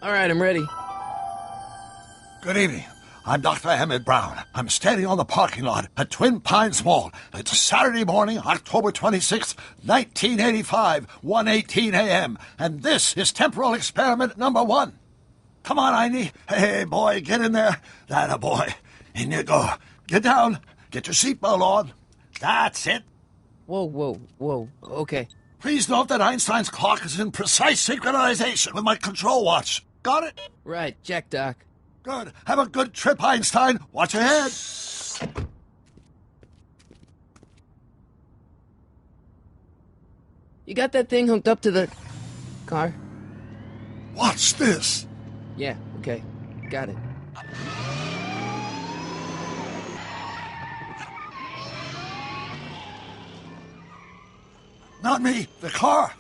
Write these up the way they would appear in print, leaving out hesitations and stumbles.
All right, I'm ready. Good evening. I'm Dr. Emmett Brown. I'm standing on the parking lot at Twin Pines Mall. It's Saturday morning, October 26th, 1985, 1:18 a.m., and this is temporal experiment number 1. Come on, Einie. Hey, boy, get in there. That a boy. In you go. Get down. Get your seatbelt on. That's it. Whoa. Okay. Please note that Einstein's clock is in precise synchronization with my control watch. Got it? Right, check, Doc. Good. Have a good trip, Einstein. Watch your head. You got that thing hooked up to the car? Watch this. Yeah, okay. Got it. Not me. The car.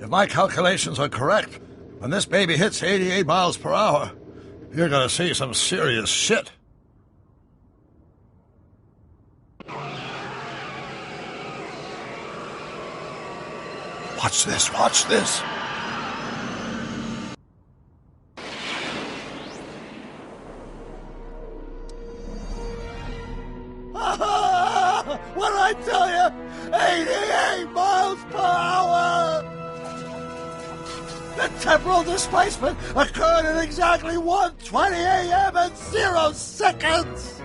If my calculations are correct, when this baby hits 88 miles per hour, you're gonna see some serious shit. Watch this. What did I tell you? 88 miles per hour! The temporal displacement occurred at exactly 1:20 a.m. and 0 seconds!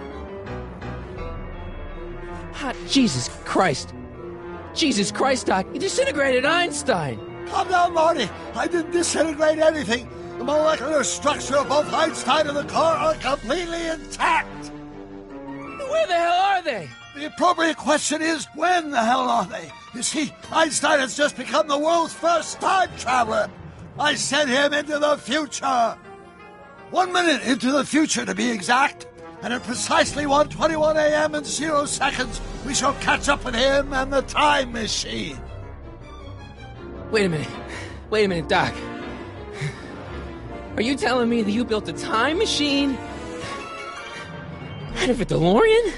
Jesus Christ, Doc, you disintegrated Einstein! Calm down, Marty. I didn't disintegrate anything. The molecular structure of both Einstein and the car are completely intact. Where the hell are they? The appropriate question is, when the hell are they? You see, Einstein has just become the world's first time traveler. I sent him into the future. 1 minute into the future, to be exact. And at precisely 1:21 a.m. and 0 seconds, we shall catch up with him and the time machine. Wait a minute, Doc. Are you telling me that you built a time machine out of a DeLorean?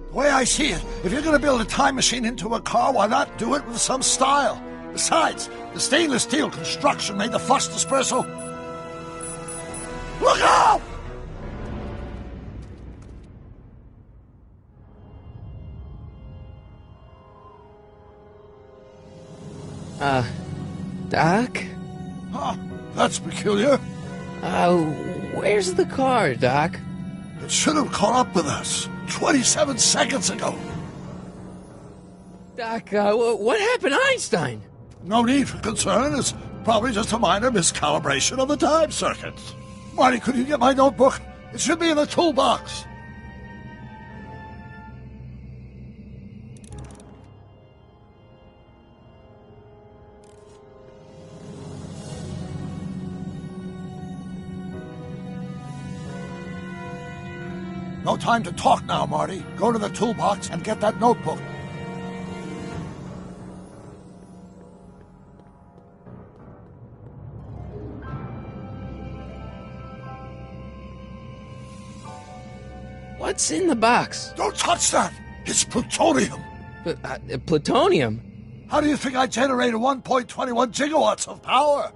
The way I see it, if you're going to build a time machine into a car, why not do it with some style? Besides, the stainless steel construction made the flux dispersal. Look out! Doc? Huh, that's peculiar. Where's the car, Doc? It should have caught up with us 27 seconds ago. Doc, what happened to Einstein? No need for concern. It's probably just a minor miscalibration of the time circuits. Marty, could you get my notebook? It should be in the toolbox. No time to talk now, Marty. Go to the toolbox and get that notebook. What's in the box? Don't touch that! It's plutonium! Plutonium? How do you think I generated 1.21 gigawatts of power?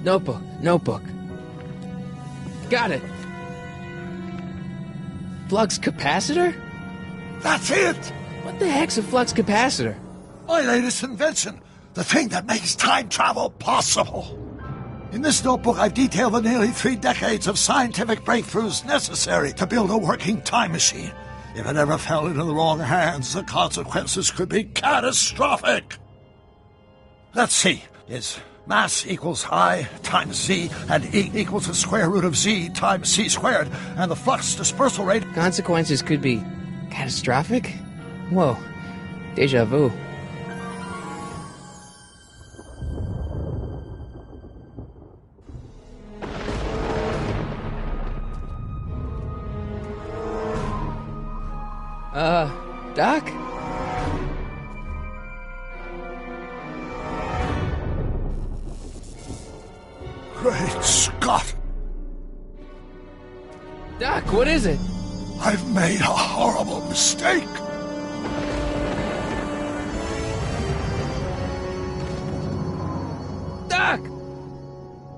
Notebook. Got it. Flux capacitor? That's it! What the heck's a flux capacitor? My latest invention. The thing that makes time travel possible. In this notebook, I've detailed the nearly 3 decades of scientific breakthroughs necessary to build a working time machine. If it ever fell into the wrong hands, the consequences could be catastrophic. Let's see. Is mass equals I times Z, and E equals the square root of Z times C squared, and the flux dispersal rate... Consequences could be catastrophic? Whoa. Deja vu. Doc? Great Scott! Doc, what is it? I've made a horrible mistake. Doc!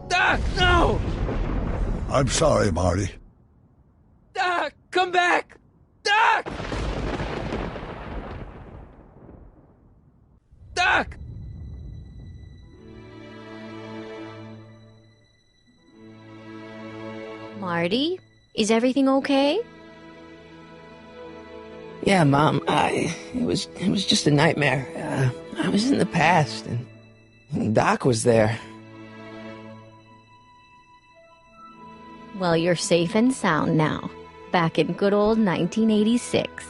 Doc, no! I'm sorry, Marty. Doc, come back! Doc! Doc! Marty, is everything okay? Yeah, Mom, it was just a nightmare. I was in the past, and Doc was there. Well, you're safe and sound now, back in good old 1986.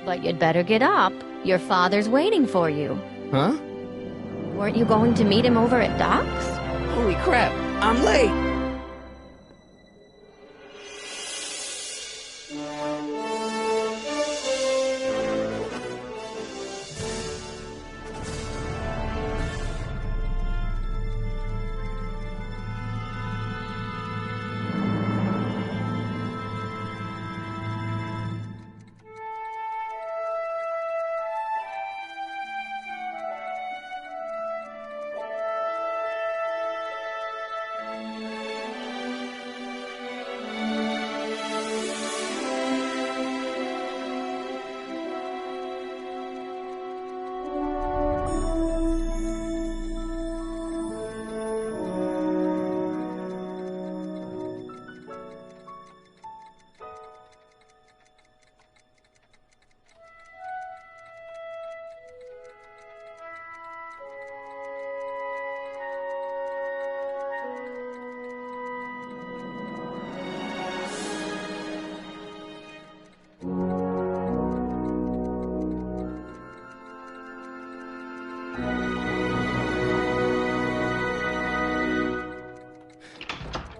But you'd better get up. Your father's waiting for you. Huh? Weren't you going to meet him over at Doc's? Holy crap, I'm late!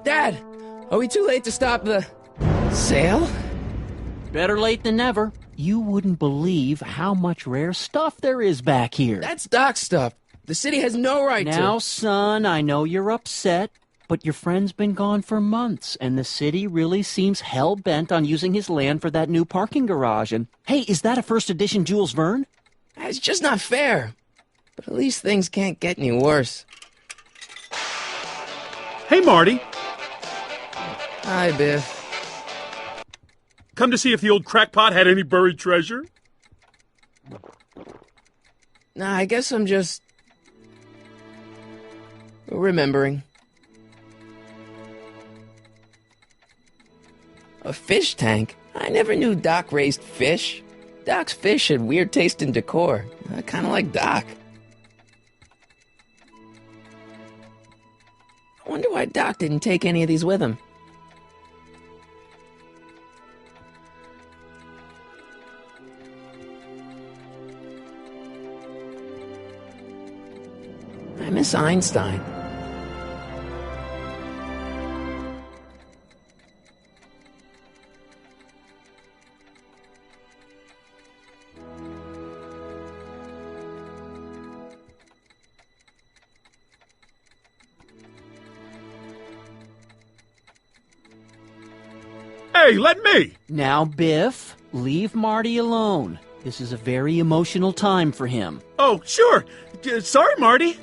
Dad, are we too late to stop the sale? Better late than never. You wouldn't believe how much rare stuff there is back here. That's Doc's stuff. The city has no right to... Now, son, I know you're upset, but your friend's been gone for months, and the city really seems hell-bent on using his land for that new parking garage. And, hey, is that a first edition Jules Verne? It's just not fair. But at least things can't get any worse. Hey, Marty. Hi, Biff. Come to see if the old crackpot had any buried treasure? Nah, I guess I'm just... remembering. A fish tank? I never knew Doc raised fish. Doc's fish had weird taste and decor. I kinda like Doc. I wonder why Doc didn't take any of these with him. I miss Einstein. Hey, let me! Now, Biff, leave Marty alone. This is a very emotional time for him. Oh, sure. Sorry, Marty.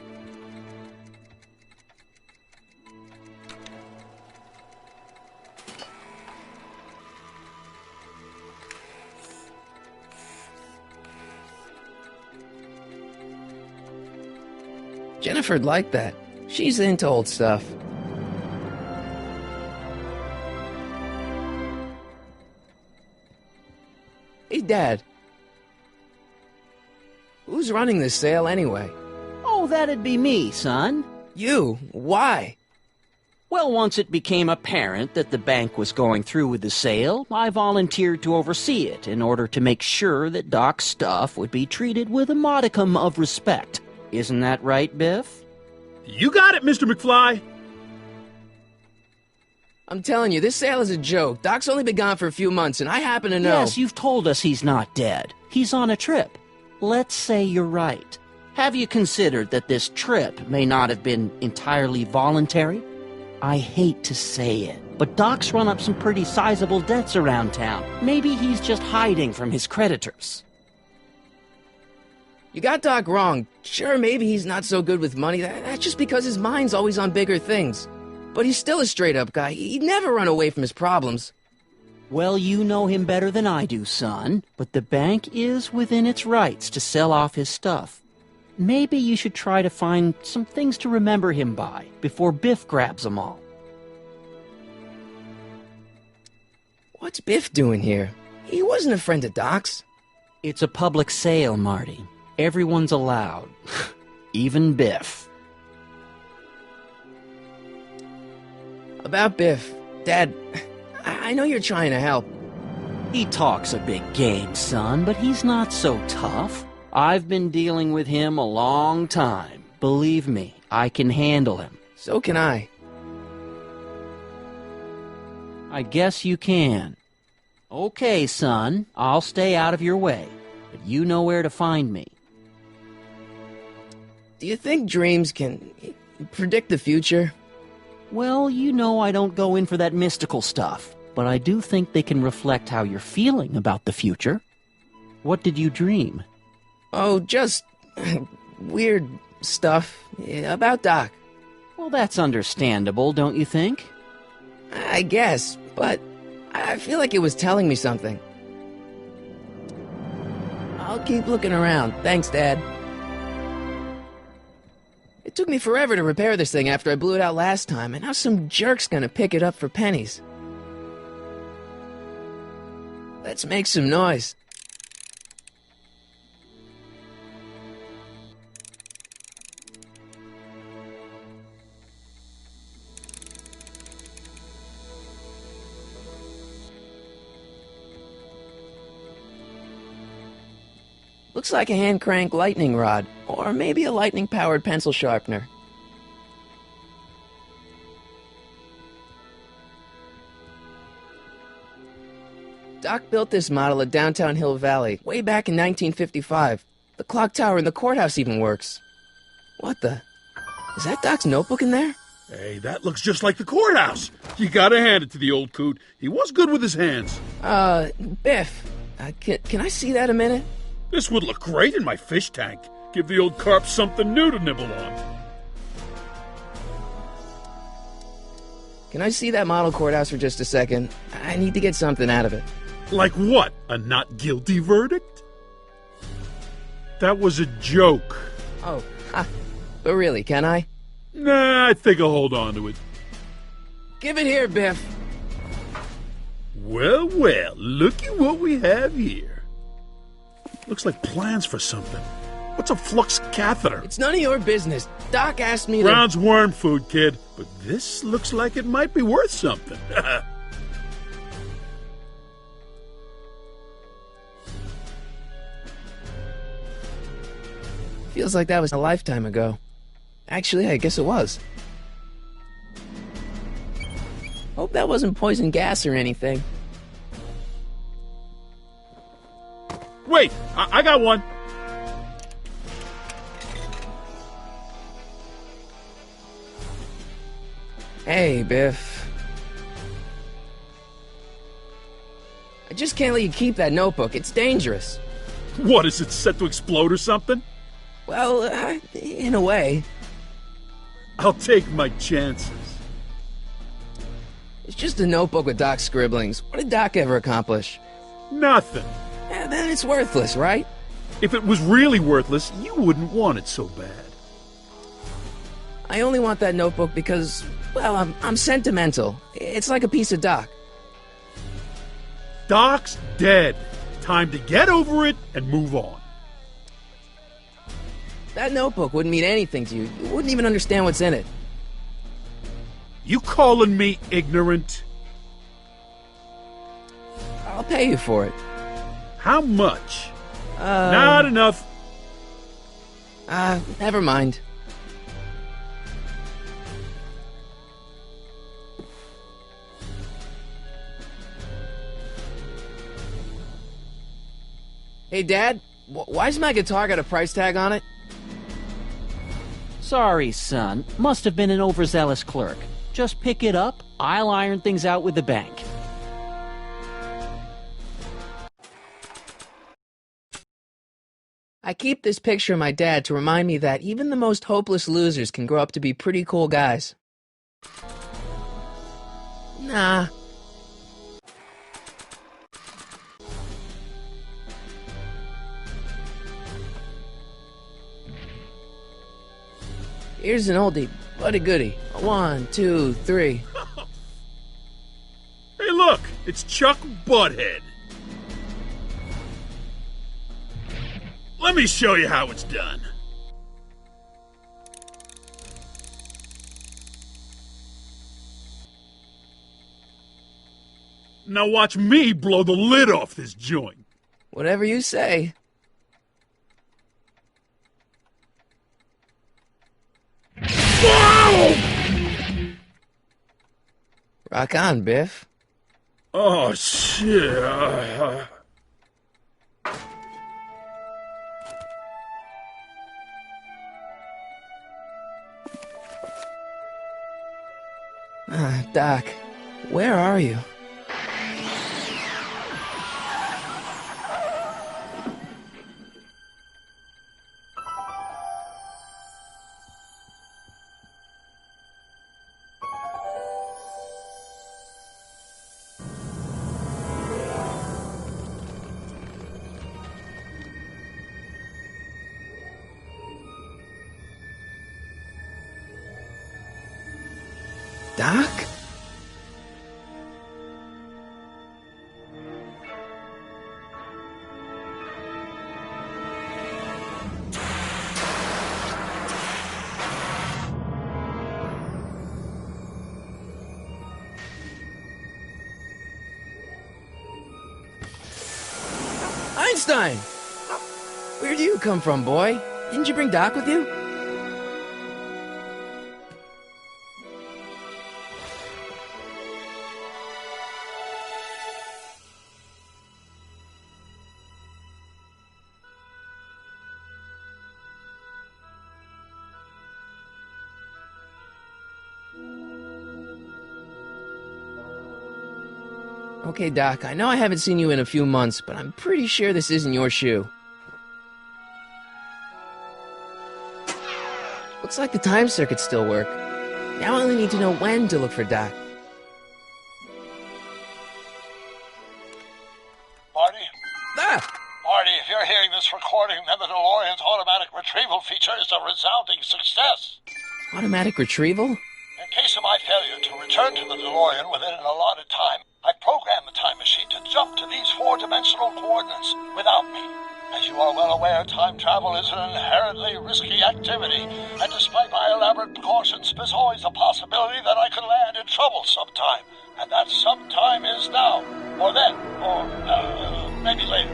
Jennifer'd like that. She's into old stuff. Hey, Dad. Who's running this sale anyway? Oh, that'd be me, son. You? Why? Well, once it became apparent that the bank was going through with the sale, I volunteered to oversee it in order to make sure that Doc's stuff would be treated with a modicum of respect. Isn't that right, Biff? You got it, Mr. McFly. I'm telling you, this sale is a joke. Doc's only been gone for a few months, and I happen to know... Yes, you've told us he's not dead. He's on a trip. Let's say you're right. Have you considered that this trip may not have been entirely voluntary? I hate to say it, but Doc's run up some pretty sizable debts around town. Maybe he's just hiding from his creditors. You got Doc wrong. Sure, maybe he's not so good with money. That's just because his mind's always on bigger things. But he's still a straight-up guy. He'd never run away from his problems. Well, you know him better than I do, son. But the bank is within its rights to sell off his stuff. Maybe you should try to find some things to remember him by before Biff grabs them all. What's Biff doing here? He wasn't a friend of Doc's. It's a public sale, Marty. Everyone's allowed. Even Biff. About Biff, Dad, I know you're trying to help. He talks a big game, son, but he's not so tough. I've been dealing with him a long time. Believe me, I can handle him. So can I. I guess you can. Okay, son, I'll stay out of your way, but you know where to find me. Do you think dreams can predict the future? Well, you know I don't go in for that mystical stuff, but I do think they can reflect how you're feeling about the future. What did you dream? Oh, just weird stuff about Doc. Well, that's understandable, don't you think? I guess, but I feel like it was telling me something. I'll keep looking around. Thanks, Dad. It took me forever to repair this thing after I blew it out last time, and now some jerk's gonna pick it up for pennies. Let's make some noise. Looks like a hand-crank lightning rod, or maybe a lightning-powered pencil sharpener. Doc built this model at downtown Hill Valley, way back in 1955. The clock tower in the courthouse even works. What the? Is that Doc's notebook in there? Hey, that looks just like the courthouse. You gotta hand it to the old coot. He was good with his hands. Biff, can I see that a minute? This would look great in my fish tank. Give the old carp something new to nibble on. Can I see that model courthouse for just a second? I need to get something out of it. Like what? A not guilty verdict? That was a joke. Oh, but really, can I? Nah, I think I'll hold on to it. Give it here, Biff. Well, well, looky what we have here. Looks like plans for something. What's a flux catheter? It's none of your business. Doc asked me to... Brown's worm food, kid. But this looks like it might be worth something. Feels like that was a lifetime ago. Actually, I guess it was. Hope that wasn't poison gas or anything. Wait, I got one. Hey, Biff. I just can't let you keep that notebook. It's dangerous. What, is it set to explode or something? Well, in a way. I'll take my chances. It's just a notebook with Doc's scribblings. What did Doc ever accomplish? Nothing. Then it's worthless, right? If it was really worthless, you wouldn't want it so bad. I only want that notebook because, well, I'm sentimental. It's like a piece of Doc. Doc's dead. Time to get over it and move on. That notebook wouldn't mean anything to you. You wouldn't even understand what's in it. You calling me ignorant? I'll pay you for it. How much? Not enough. Never mind. Hey, Dad, why's my guitar got a price tag on it? Sorry, son. Must have been an overzealous clerk. Just pick it up. I'll iron things out with the bank. I keep this picture of my dad to remind me that even the most hopeless losers can grow up to be pretty cool guys. Nah. Here's an oldie, but a goodie. 1, 2, 3. Hey, look! It's Chuck Butthead. Let me show you how it's done. Now watch me blow the lid off this joint. Whatever you say. Whoa! Rock on, Biff. Oh, shit. Doc, where are you? Doc? Einstein! Where do you come from, boy? Didn't you bring Doc with you? Okay, Doc, I know I haven't seen you in a few months, but I'm pretty sure this isn't your shoe. Looks like the time circuits still work. Now I only need to know when to look for Doc. Marty? Ah! Marty, if you're hearing this recording, then the DeLorean's automatic retrieval feature is a resounding success. Automatic retrieval? In case of my failure to return to the DeLorean within an allotted time, I programmed the time machine to jump to these four-dimensional coordinates without me. As you are well aware, time travel is an inherently risky activity, and despite my elaborate precautions, there's always a possibility that I could land in trouble sometime, and that sometime is now, or then, or maybe later.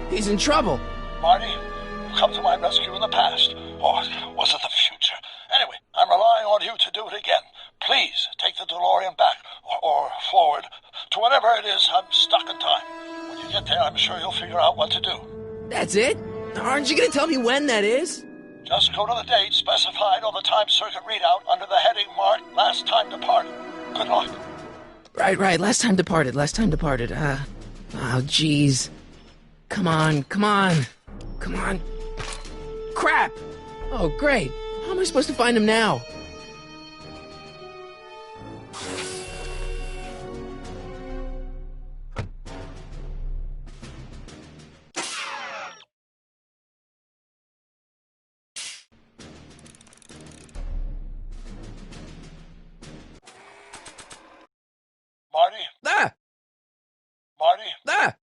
He's in trouble. Marty, you come to my rescue in the past, or was it the future? Anyway, I'm relying on you to do it again. Please take the DeLorean back, or forward, to whatever it is. I'm stuck in time. When you get there, I'm sure you'll figure out what to do. That's it? Aren't you gonna tell me when that is? Just go to the date specified on the time circuit readout under the heading marked Last Time Departed. Good luck. Right. Last time departed. Oh, jeez. Come on. Crap! Oh, great. How am I supposed to find him now? Marty? Ah! Marty? Ah!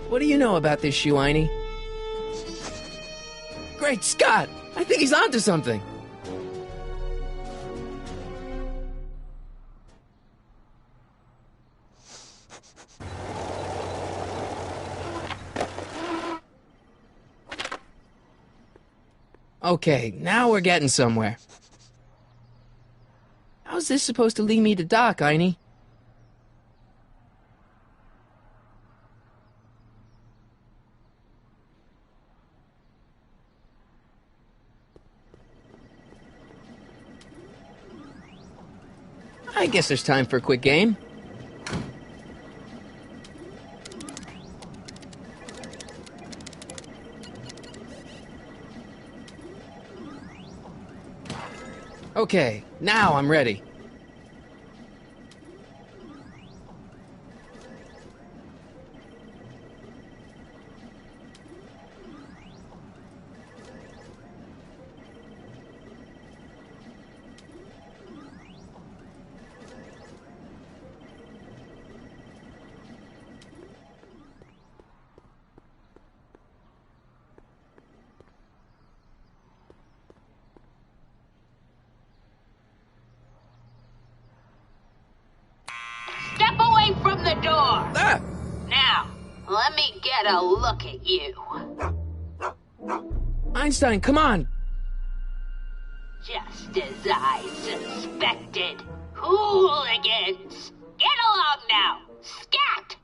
What do you know about this shoe, Einie? Great Scott! I think he's onto something! Okay, now we're getting somewhere. How's this supposed to lead me to Doc, Einie? I guess there's time for a quick game. Okay, now I'm ready. Step away from the door! Ah! Now, let me get a look at you. Einstein, come on! Just as I suspected. Hooligans! Get along now! Scat!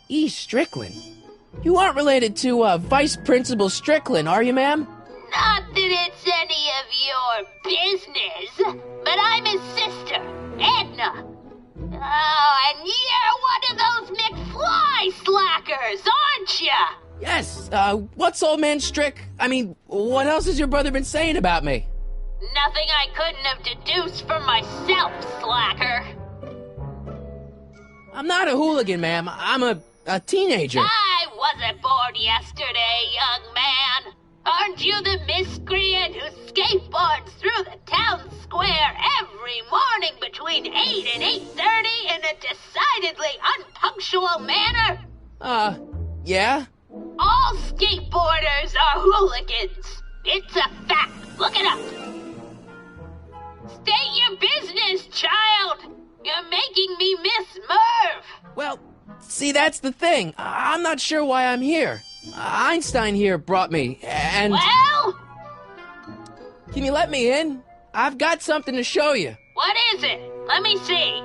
E. Strickland. You aren't related to, Vice Principal Strickland, are you, ma'am? Not that it's any of your business, but I'm his sister, Edna. Oh, and you're one of those McFly slackers, aren't ya? Yes, what's old man what else has your brother been saying about me? Nothing I couldn't have deduced for myself, slacker. I'm not a hooligan, ma'am. I'm a teenager. I wasn't born yesterday, young man. Aren't you the miscreant who skateboards through the town square every morning between 8 and 8:30 in a decidedly unpunctual manner? Yeah? All skateboarders are hooligans. It's a fact. Look it up. State your business, child. You're making me miss Merv. Well, see, that's the thing. I'm not sure why I'm here. Einstein here brought me, and... Well? Can you let me in? I've got something to show you. What is it? Let me see.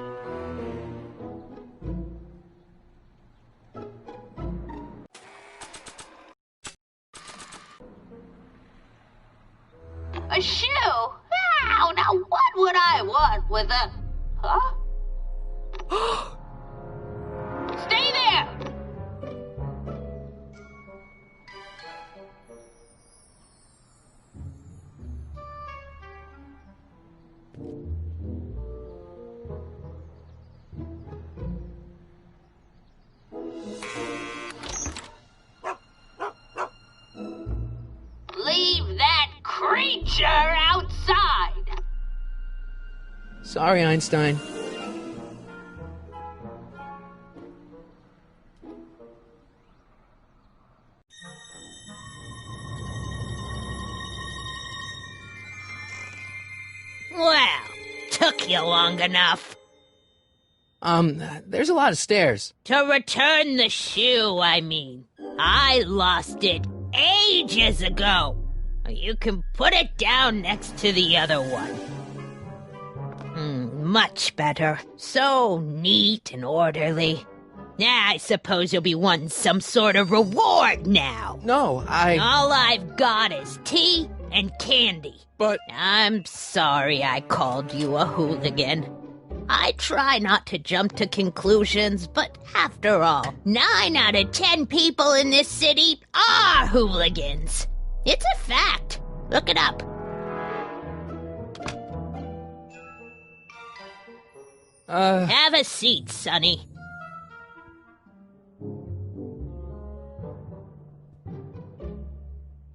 A shoe? Wow, now what would I want with a... Huh? Stay there! Leave that creature outside! Sorry, Einstein. Well, took you long enough. There's a lot of stairs. To return the shoe, I mean. I lost it ages ago. You can put it down next to the other one. Much better. So neat and orderly. I suppose you'll be wanting some sort of reward now. No, All I've got is tea and candy. But... I'm sorry I called you a hooligan. I try not to jump to conclusions, but after all, 9 out of 10 people in this city are hooligans. It's a fact. Look it up. Have a seat, Sonny.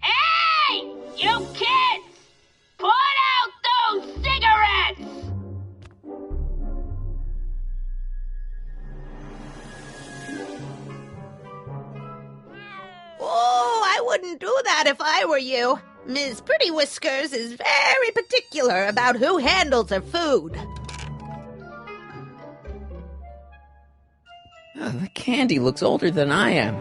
Hey! You kids! Put out those cigarettes! Oh, I wouldn't do that if I were you. Ms. Pretty Whiskers is very particular about who handles her food. The candy looks older than I am.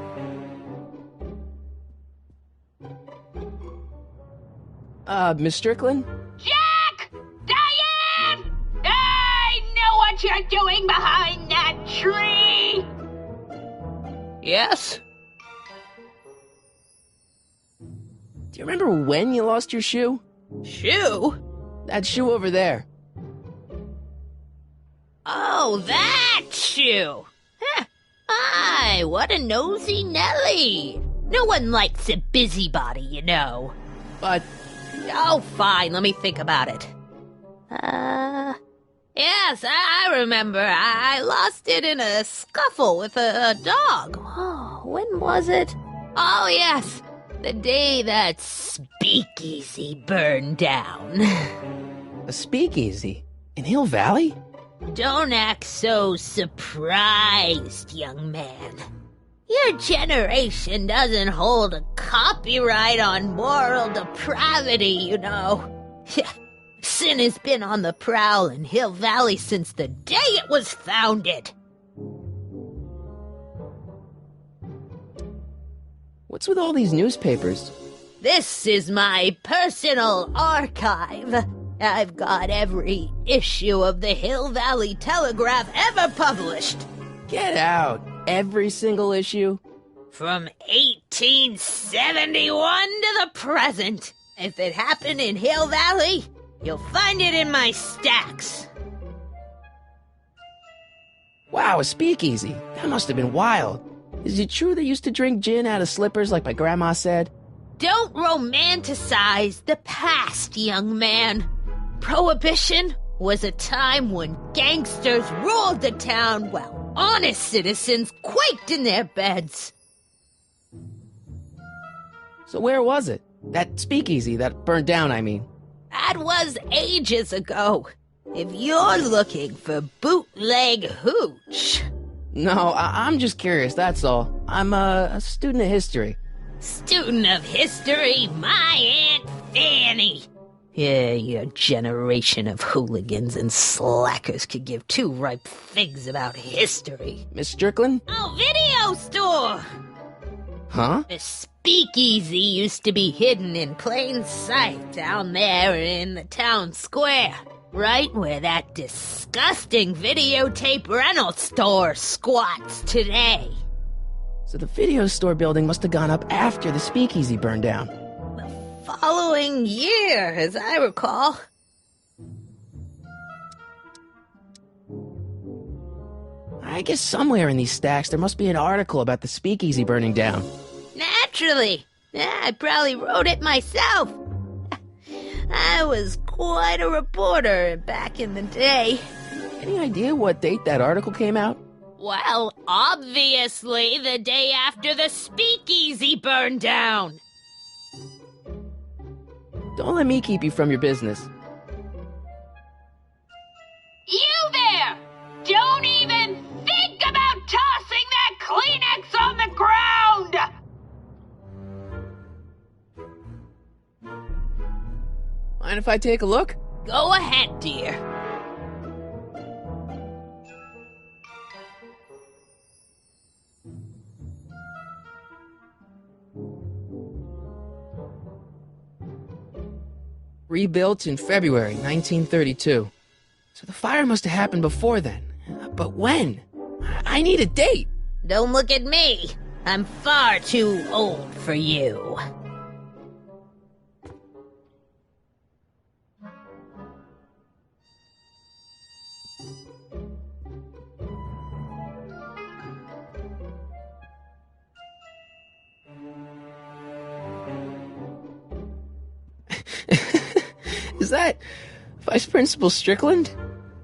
Miss Strickland? Jack! Diane! I know what you're doing behind that tree! Yes? Do you remember when you lost your shoe? Shoe? That shoe over there. Oh, that shoe! Huh. Aye, what a nosy Nelly! No one likes a busybody, you know. But Oh, fine, let me think about it. Yes, I remember. I lost it in a scuffle with a dog. Oh, when was it? Oh, yes, the day that speakeasy burned down. a speakeasy in Hill Valley? Don't act so surprised, young man. Your generation doesn't hold a copyright on moral depravity, you know. Sin has been on the prowl in Hill Valley since the day it was founded. What's with all these newspapers? This is my personal archive. I've got every issue of the Hill Valley Telegraph ever published. Get out. Every single issue? From 1871 to the present. If it happened in Hill Valley, you'll find it in my stacks. Wow, a speakeasy. That must have been wild. Is it true they used to drink gin out of slippers like my grandma said? Don't romanticize the past, young man. Prohibition was a time when gangsters ruled the town while honest citizens quaked in their beds. So where was it? That speakeasy that burned down, I mean. That was ages ago. If you're looking for bootleg hooch. No, I'm just curious, that's all. I'm a student of history. Student of history, my Aunt Fanny. Yeah, your generation of hooligans and slackers could give two ripe figs about history. Miss Strickland? Oh, video store! Huh? The speakeasy used to be hidden in plain sight down there in the town square. Right where that disgusting videotape rental store squats today. So the video store building must have gone up after the speakeasy burned down. The following year, as I recall. I guess somewhere in these stacks there must be an article about the speakeasy burning down. Naturally. Yeah, I probably wrote it myself. I was quite a reporter back in the day. Any idea what date that article came out? Well, obviously the day after the speakeasy burned down. Don't let me keep you from your business. You there! Don't even think about tossing that Kleenex on the ground! Mind if I take a look? Go ahead, dear. Rebuilt in February 1932. So the fire must have happened before then. But when? I need a date. Don't look at me. I'm far too old for you. Is that Vice Principal Strickland?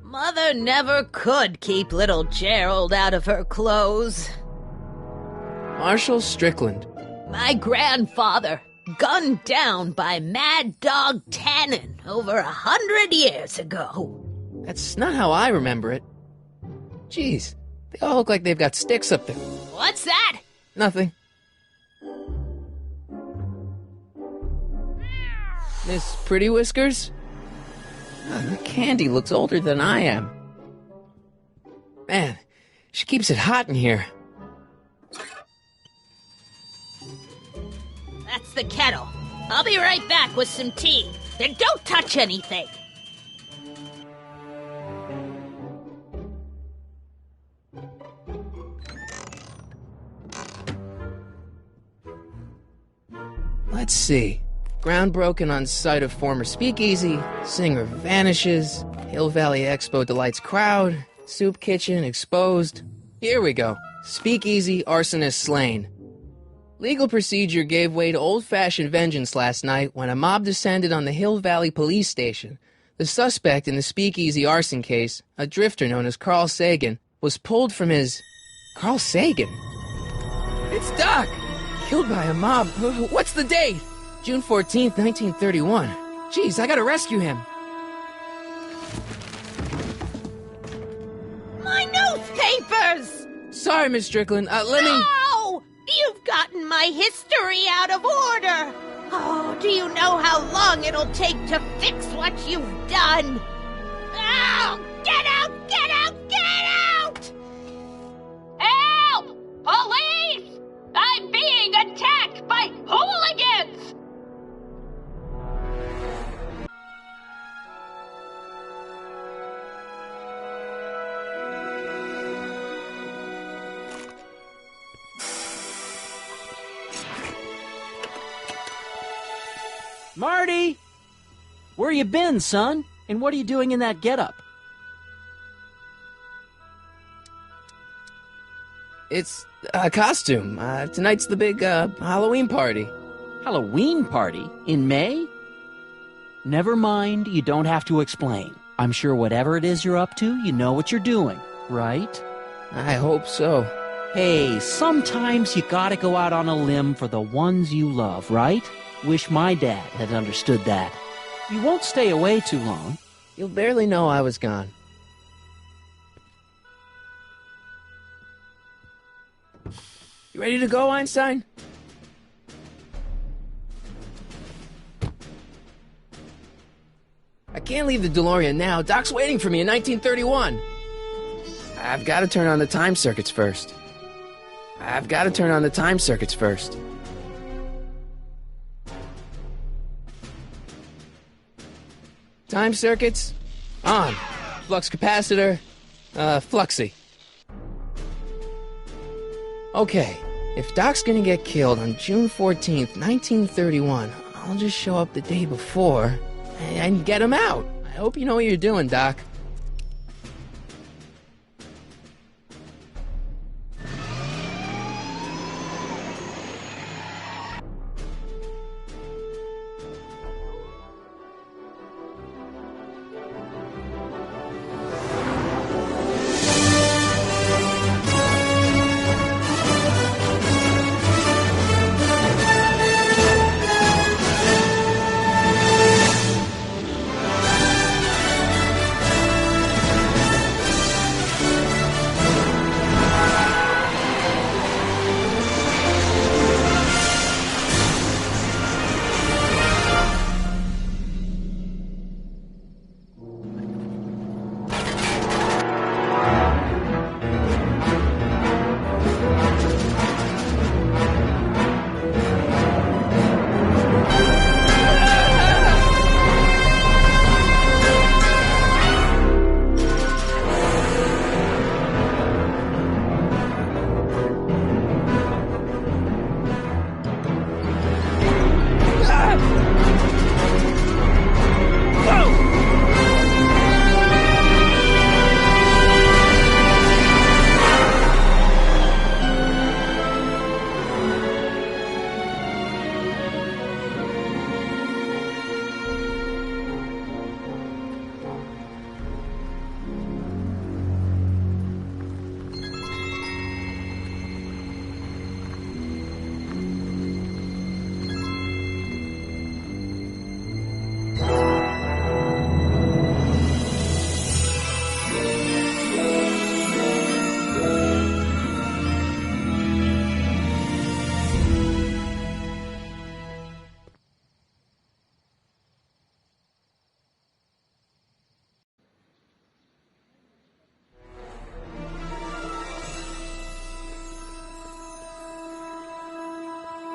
Mother never could keep little Gerald out of her clothes. Marshal Strickland. My grandfather, gunned down by Mad Dog Tannen over 100 years ago. That's not how I remember it. Jeez, they all look like they've got sticks up there. What's that? Nothing. Miss Pretty Whiskers? The candy looks older than I am. Man, she keeps it hot in here. That's the kettle. I'll be right back with some tea. Then don't touch anything. Let's see. Ground broken on site of former speakeasy. Singer vanishes. Hill Valley Expo delights crowd. Soup kitchen exposed. Here we go. Speakeasy arsonist slain. Legal procedure gave way to old-fashioned vengeance last night when a mob descended on the Hill Valley police station. The suspect in the speakeasy arson case, a drifter known as Carl Sagan, was pulled from his... Carl Sagan? It's Doc! Killed by a mob. What's the date? June 14th, 1931. Jeez, I gotta rescue him. My newspapers! Sorry, Miss Strickland. Let me... No! You've gotten my history out of order! Oh, do you know how long it'll take to fix what you've done? Oh, get out! Get out! Get out! Help! Police! I'm being attacked by hooligans! Marty! Where you been, son? And what are you doing in that getup? It's a costume. Tonight's the big, Halloween party. Halloween party? In May? Never mind, you don't have to explain. I'm sure whatever it is you're up to, you know what you're doing, right? I hope so. Hey, sometimes you gotta go out on a limb for the ones you love, right? Wish my dad had understood that. You won't stay away too long. You'll barely know I was gone. You ready to go, Einstein? I can't leave the DeLorean now. Doc's waiting for me in 1931. I've got to turn on the time circuits first. Time circuits on. Flux capacitor, fluxy. Okay, if Doc's gonna get killed on June 14th, 1931, I'll just show up the day before and get him out. I hope you know what you're doing, Doc.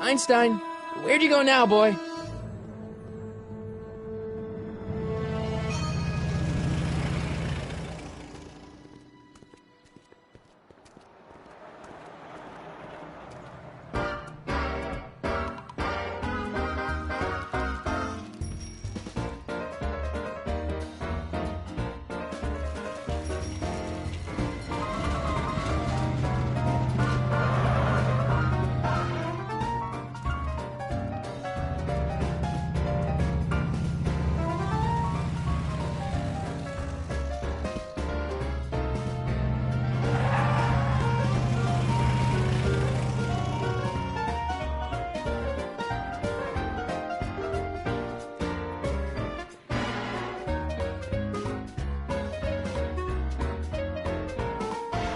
Einstein, where'd you go now, boy?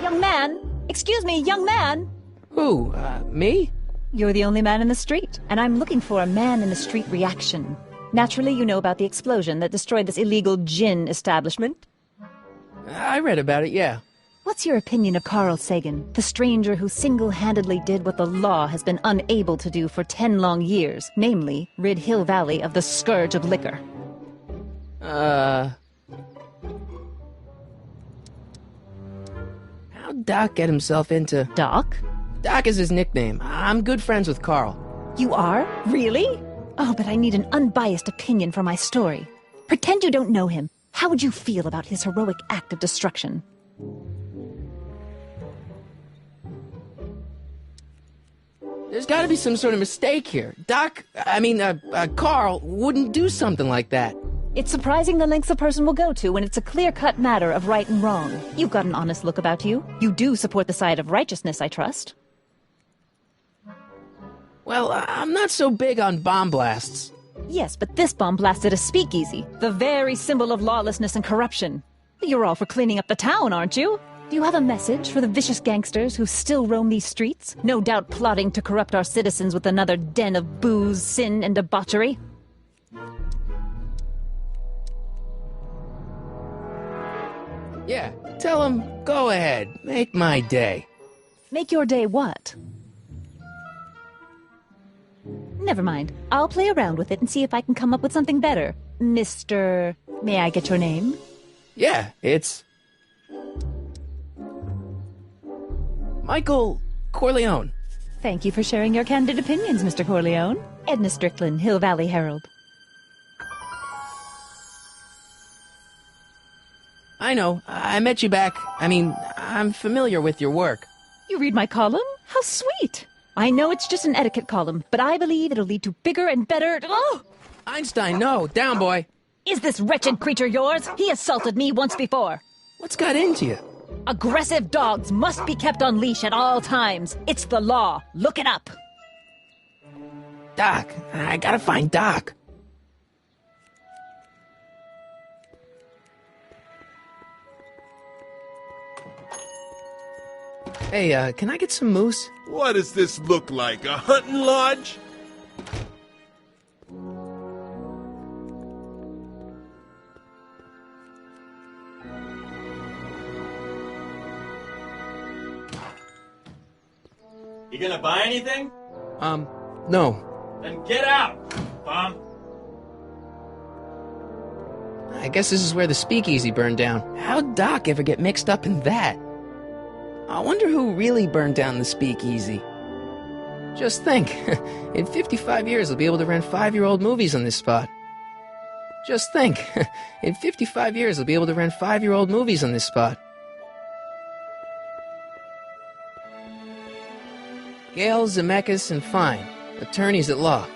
Young man! Excuse me, young man! Who, me? You're the only man in the street, and I'm looking for a man-in-the-street reaction. Naturally, you know about the explosion that destroyed this illegal gin establishment. I read about it, yeah. What's your opinion of Carl Sagan, the stranger who single-handedly did what the law has been unable to do for 10 long years, namely, rid Hill Valley of the scourge of liquor? How'd Doc get himself into... Doc? Doc is his nickname. I'm good friends with Carl. You are? Really? Oh, but I need an unbiased opinion for my story. Pretend you don't know him. How would you feel about his heroic act of destruction? There's gotta be some sort of mistake here. Carl wouldn't do something like that. It's surprising the lengths a person will go to when it's a clear-cut matter of right and wrong. You've got an honest look about you. You do support the side of righteousness, I trust. Well, I'm not so big on bomb blasts. Yes, but this bomb blasted a speakeasy, the very symbol of lawlessness and corruption. You're all for cleaning up the town, aren't you? Do you have a message for the vicious gangsters who still roam these streets, no doubt plotting to corrupt our citizens with another den of booze, sin, and debauchery? Yeah, tell him, go ahead, make my day. Make your day what? Never mind. I'll play around with it and see if I can come up with something better. Mr... May I get your name? Yeah, it's... Michael Corleone. Thank you for sharing your candid opinions, Mr. Corleone. Edna Strickland, Hill Valley Herald. I know. I met you back. I'm familiar with your work. You read my column? How sweet! I know it's just an etiquette column, but I believe it'll lead to bigger and better... Oh! Einstein, no. Down, boy. Is this wretched creature yours? He assaulted me once before. What's got into you? Aggressive dogs must be kept on leash at all times. It's the law. Look it up. Doc. I gotta find Doc. Hey, can I get some moose? What does this look like, a hunting lodge? You gonna buy anything? No. Then get out, bum. I guess this is where the speakeasy burned down. How'd Doc ever get mixed up in that? I wonder who really burned down the speakeasy. Just think, in 55 years I'll be able to rent 5-year-old movies on this spot. Just think, in 55 years I'll be able to rent 5-year-old movies on this spot. Gale, Zemeckis, and Fine, attorneys at law.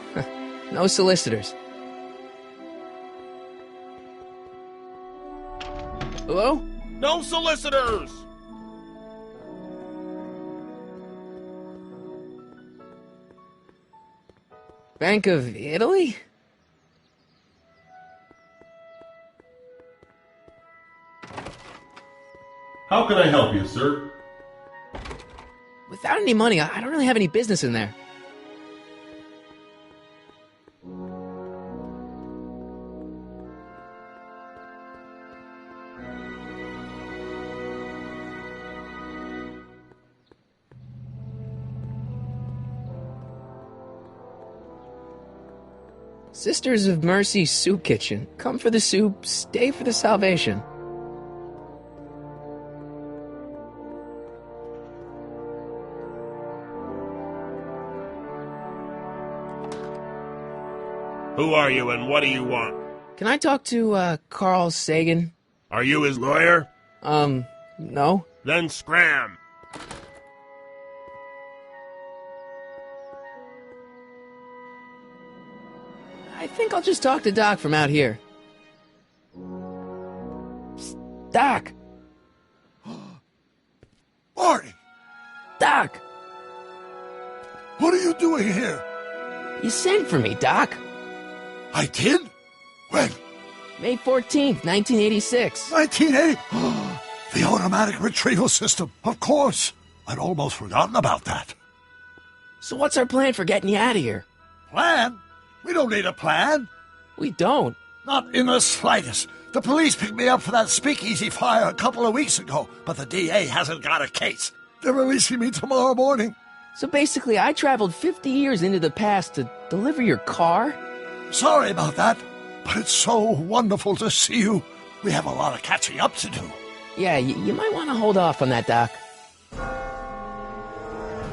No solicitors. Hello? No solicitors! Bank of Italy? How can I help you, sir? Without any money, I don't really have any business in there. Sisters of Mercy Soup Kitchen. Come for the soup, stay for the salvation. Who are you and what do you want? Can I talk to, Carl Sagan? Are you his lawyer? No. Then scram! I think I'll just talk to Doc from out here. Psst, Doc! Marty! Doc! What are you doing here? You sent for me, Doc. I did? When? May 14th, 1986. 1980? The automatic retrieval system, of course. I'd almost forgotten about that. So what's our plan for getting you out of here? Plan? We don't need a plan. We don't. Not in the slightest. The police picked me up for that speakeasy fire a couple of weeks ago, but the DA hasn't got a case. They're releasing me tomorrow morning. So basically, I traveled 50 years into the past to deliver your car? Sorry about that, but it's so wonderful to see you. We have a lot of catching up to do. Yeah, you might want to hold off on that, Doc.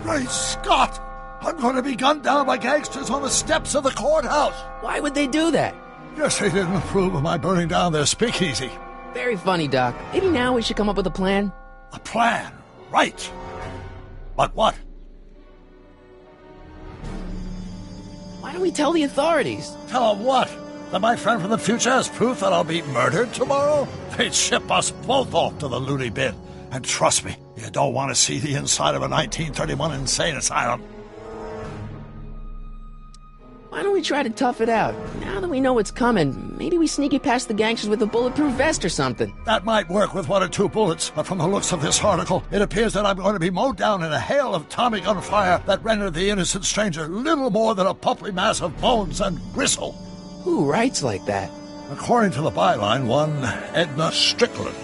Great Scott! I'm going to be gunned down by gangsters on the steps of the courthouse. Why would they do that? Guess they didn't approve of my burning down their speakeasy. Very funny, Doc. Maybe now we should come up with a plan? A plan, right. But what? Why don't we tell the authorities? Tell them what? That my friend from the future has proof that I'll be murdered tomorrow? They'd ship us both off to the loony bin. And trust me, you don't want to see the inside of a 1931 insane asylum. Why don't we try to tough it out? Now that we know what's coming, maybe we sneak it past the gangsters with a bulletproof vest or something. That might work with 1 or 2 bullets, but from the looks of this article, it appears that I'm going to be mowed down in a hail of Tommy gun fire that rendered the innocent stranger little more than a pulpy mass of bones and gristle. Who writes like that? According to the byline, one Edna Strickland.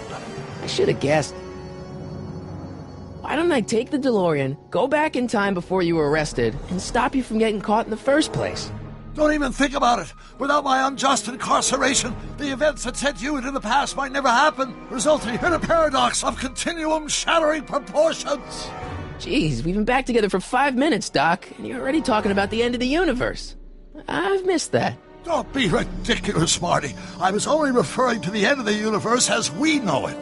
I should have guessed. Why don't I take the DeLorean, go back in time before you were arrested, and stop you from getting caught in the first place? Don't even think about it. Without my unjust incarceration, the events that sent you into the past might never happen, resulting in a paradox of continuum-shattering proportions. Jeez, we've been back together for 5 minutes, Doc, and you're already talking about the end of the universe. I've missed that. Don't be ridiculous, Marty. I was only referring to the end of the universe as we know it.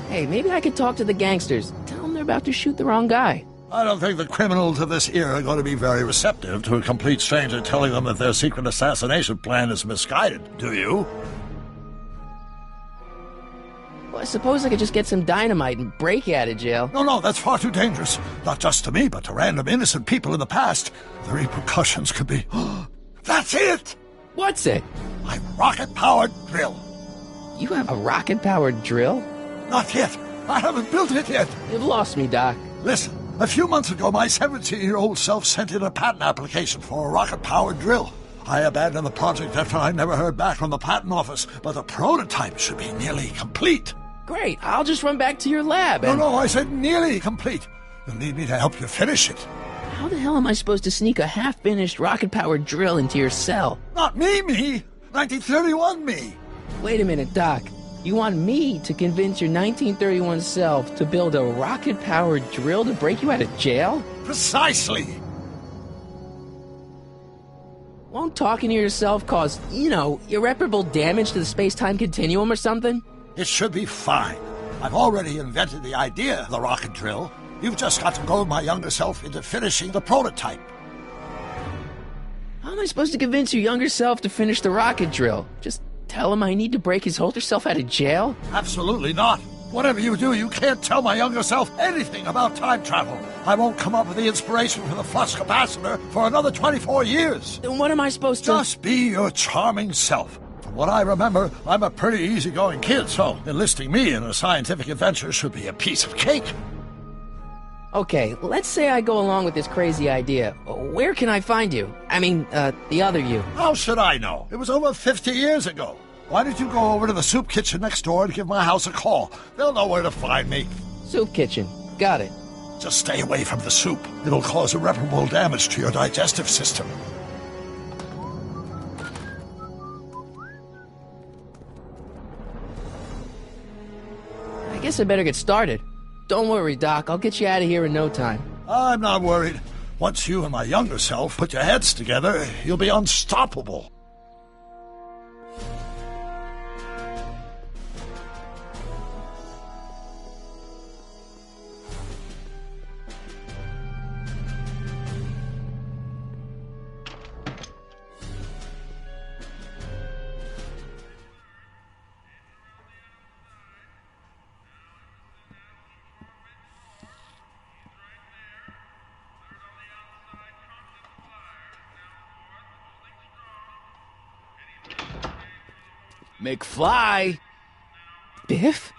Hey, maybe I could talk to the gangsters. Tell them they're about to shoot the wrong guy. I don't think the criminals of this era are going to be very receptive to a complete stranger telling them that their secret assassination plan is misguided, do you? Well, I suppose I could just get some dynamite and break you out of jail. No, that's far too dangerous. Not just to me, but to random innocent people in the past. The repercussions could be... That's it! What's it? My rocket-powered drill. You have a rocket-powered drill? Not yet. I haven't built it yet. You've lost me, Doc. Listen, a few months ago, my 17-year-old self sent in a patent application for a rocket-powered drill. I abandoned the project after I never heard back from the patent office, but the prototype should be nearly complete. Great, I'll just run back to your lab and... No, I said nearly complete. You'll need me to help you finish it. How the hell am I supposed to sneak a half-finished rocket-powered drill into your cell? Not me! 1931 me! Wait a minute, Doc. You want me to convince your 1931 self to build a rocket-powered drill to break you out of jail? Precisely! Won't talking to yourself cause, irreparable damage to the space-time continuum or something? It should be fine. I've already invented the idea of the rocket drill. You've just got to goad my younger self into finishing the prototype. How am I supposed to convince your younger self to finish the rocket drill? Just tell him I need to break his older self out of jail? Absolutely not. Whatever you do, you can't tell my younger self anything about time travel. I won't come up with the inspiration for the flux capacitor for another 24 years. Then what am I supposed to... Just be your charming self. From what I remember, I'm a pretty easygoing kid, so enlisting me in a scientific adventure should be a piece of cake. Okay, let's say I go along with this crazy idea. Where can I find you? I mean, the other you. How should I know? It was over 50 years ago. Why don't you go over to the soup kitchen next door and give my house a call? They'll know where to find me. Soup kitchen. Got it. Just stay away from the soup. It'll cause irreparable damage to your digestive system. I guess I better get started. Don't worry, Doc. I'll get you out of here in no time. I'm not worried. Once you and my younger self put your heads together, you'll be unstoppable. McFly! Biff?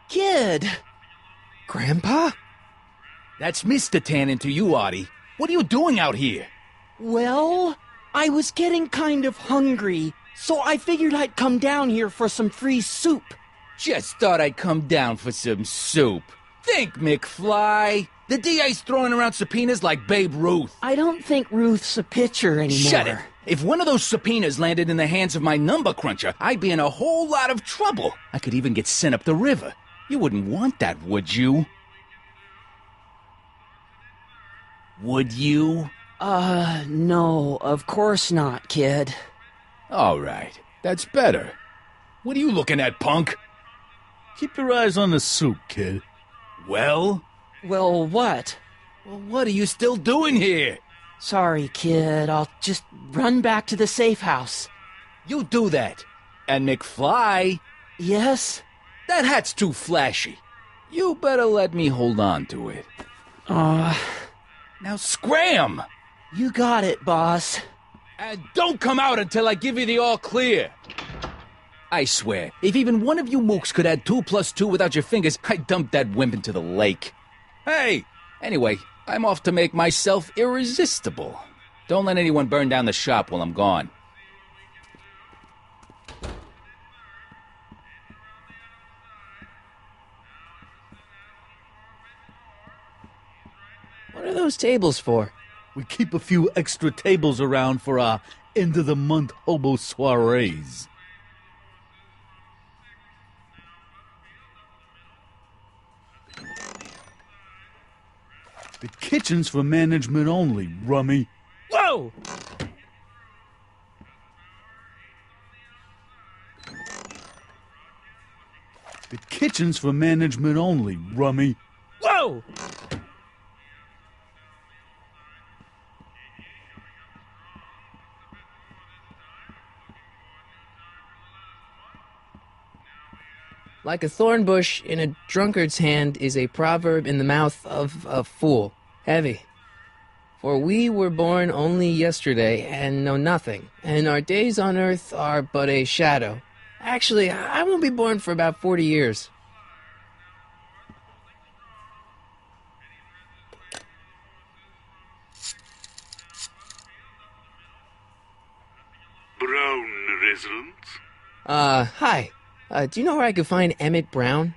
Kid! Grandpa? That's Mr. Tannen to you, Artie. What are you doing out here? Well, I was getting kind of hungry, so I figured I'd come down here for some free soup. Just thought I'd come down for some soup. Think, McFly. The DA's throwing around subpoenas like Babe Ruth. I don't think Ruth's a pitcher anymore. Shut it. If one of those subpoenas landed in the hands of my number cruncher, I'd be in a whole lot of trouble. I could even get sent up the river. You wouldn't want that, would you? Would you? No, of course not, kid. All right, that's better. What are you looking at, punk? Keep your eyes on the soup, kid. Well? Well, what? Well, what are you still doing here? Sorry, kid. I'll just run back to the safe house. You do that. And McFly? Yes? That hat's too flashy. You better let me hold on to it. Now scram! You got it, boss. And don't come out until I give you the all clear. I swear, if even one of you mooks could add 2 + 2 without your fingers, I'd dump that wimp into the lake. Hey! Anyway, I'm off to make myself irresistible. Don't let anyone burn down the shop while I'm gone. What are those tables for? We keep a few extra tables around for our end-of-the-month hobo soirees. The kitchen's for management only, rummy. Whoa! The kitchen's for management only, rummy. Whoa! Like a thorn bush in a drunkard's hand is a proverb in the mouth of a fool. Heavy. For we were born only yesterday and know nothing, and our days on earth are but a shadow. Actually, I won't be born for about 40 years. Brown residence? Hi. Do you know where I could find Emmett Brown?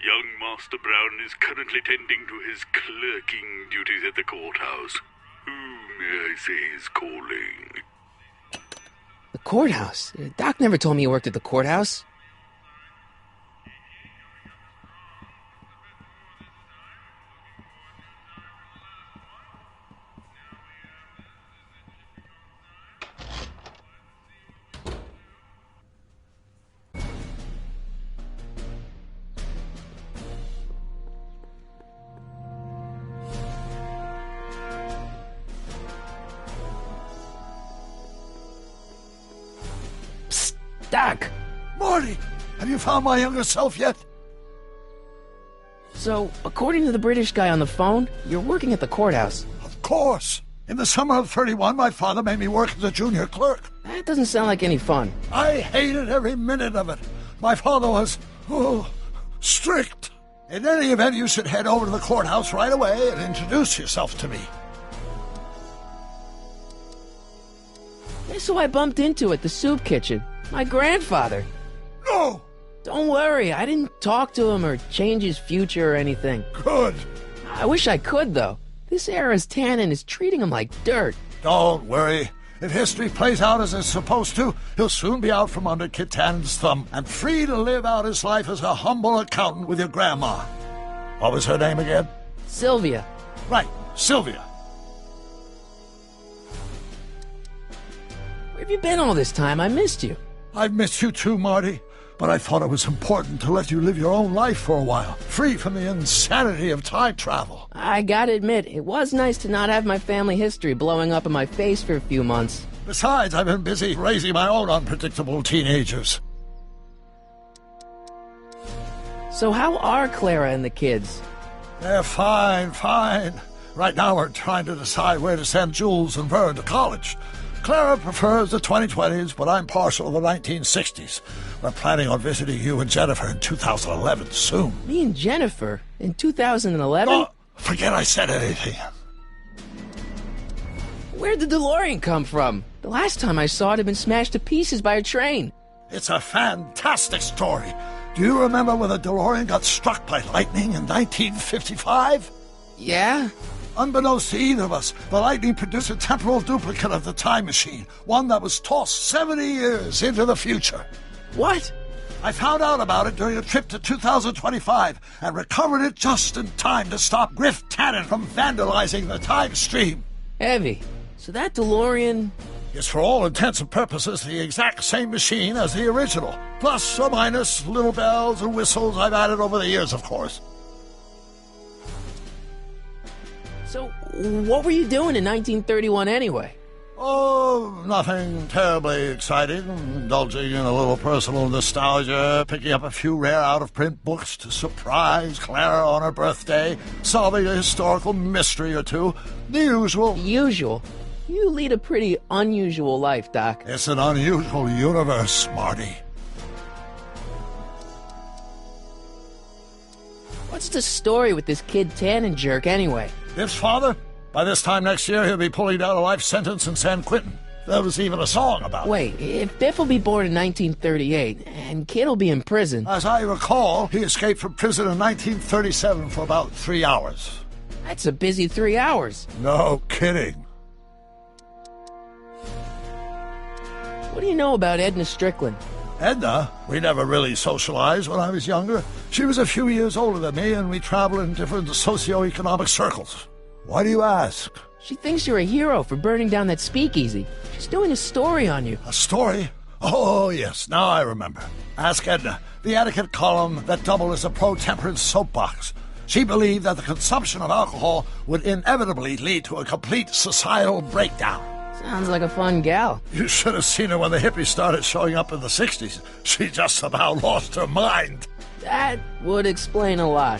Young Master Brown is currently tending to his clerking duties at the courthouse. Who may I say is calling? The courthouse? Doc never told me he worked at the courthouse. Doc! Morty! Have you found my younger self yet? So, according to the British guy on the phone, you're working at the courthouse. Of course! In the summer of '31, my father made me work as a junior clerk. That doesn't sound like any fun. I hated every minute of it. My father was, strict. In any event, you should head over to the courthouse right away and introduce yourself to me. Guess who I bumped into at the soup kitchen? My grandfather. No! Don't worry, I didn't talk to him or change his future or anything. Good. I wish I could, though. This era's Tannen is treating him like dirt. Don't worry. If history plays out as it's supposed to, he'll soon be out from under Kit Tannen's thumb and free to live out his life as a humble accountant with your grandma. What was her name again? Sylvia. Right, Sylvia. Where have you been all this time? I missed you. I've missed you too, Marty. But I thought it was important to let you live your own life for a while, free from the insanity of time travel. I gotta admit, it was nice to not have my family history blowing up in my face for a few months. Besides, I've been busy raising my own unpredictable teenagers. So how are Clara and the kids? They're fine. Right now we're trying to decide where to send Jules and Vern to college. Clara prefers the 2020s, but I'm partial to the 1960s. We're planning on visiting you and Jennifer in 2011 soon. Me and Jennifer? In 2011? Oh, forget I said anything. Where'd the DeLorean come from? The last time I saw it had been smashed to pieces by a train. It's a fantastic story. Do you remember when the DeLorean got struck by lightning in 1955? Yeah? Unbeknownst to either of us, the lightning produced a temporal duplicate of the time machine, one that was tossed 70 years into the future. What? I found out about it during a trip to 2025 and recovered it just in time to stop Griff Tannen from vandalizing the time stream. Heavy. So that DeLorean... is for all intents and purposes the exact same machine as the original. Plus or minus little bells and whistles I've added over the years, of course. So, what were you doing in 1931 anyway? Oh, nothing terribly exciting. Indulging in a little personal nostalgia, picking up a few rare out-of-print books to surprise Clara on her birthday, solving a historical mystery or two. The usual. Usual? You lead a pretty unusual life, Doc. It's an unusual universe, Marty. What's the story with this kid Tannen jerk anyway? Biff's father? By this time next year, he'll be pulling down a life sentence in San Quentin. There was even a song about it. Wait, if Biff will be born in 1938, and Kid will be in prison... As I recall, he escaped from prison in 1937 for about 3 hours. That's a busy 3 hours. No kidding. What do you know about Edna Strickland? Edna? We never really socialized when I was younger. She was a few years older than me, and we traveled in different socioeconomic circles. Why do you ask? She thinks you're a hero for burning down that speakeasy. She's doing a story on you. A story? Oh, yes, now I remember. Ask Edna, the etiquette column that doubled as a pro-temperance soapbox. She believed that the consumption of alcohol would inevitably lead to a complete societal breakdown. Sounds like a fun gal. You should have seen her when the hippies started showing up in the 60s. She just about lost her mind. That would explain a lot.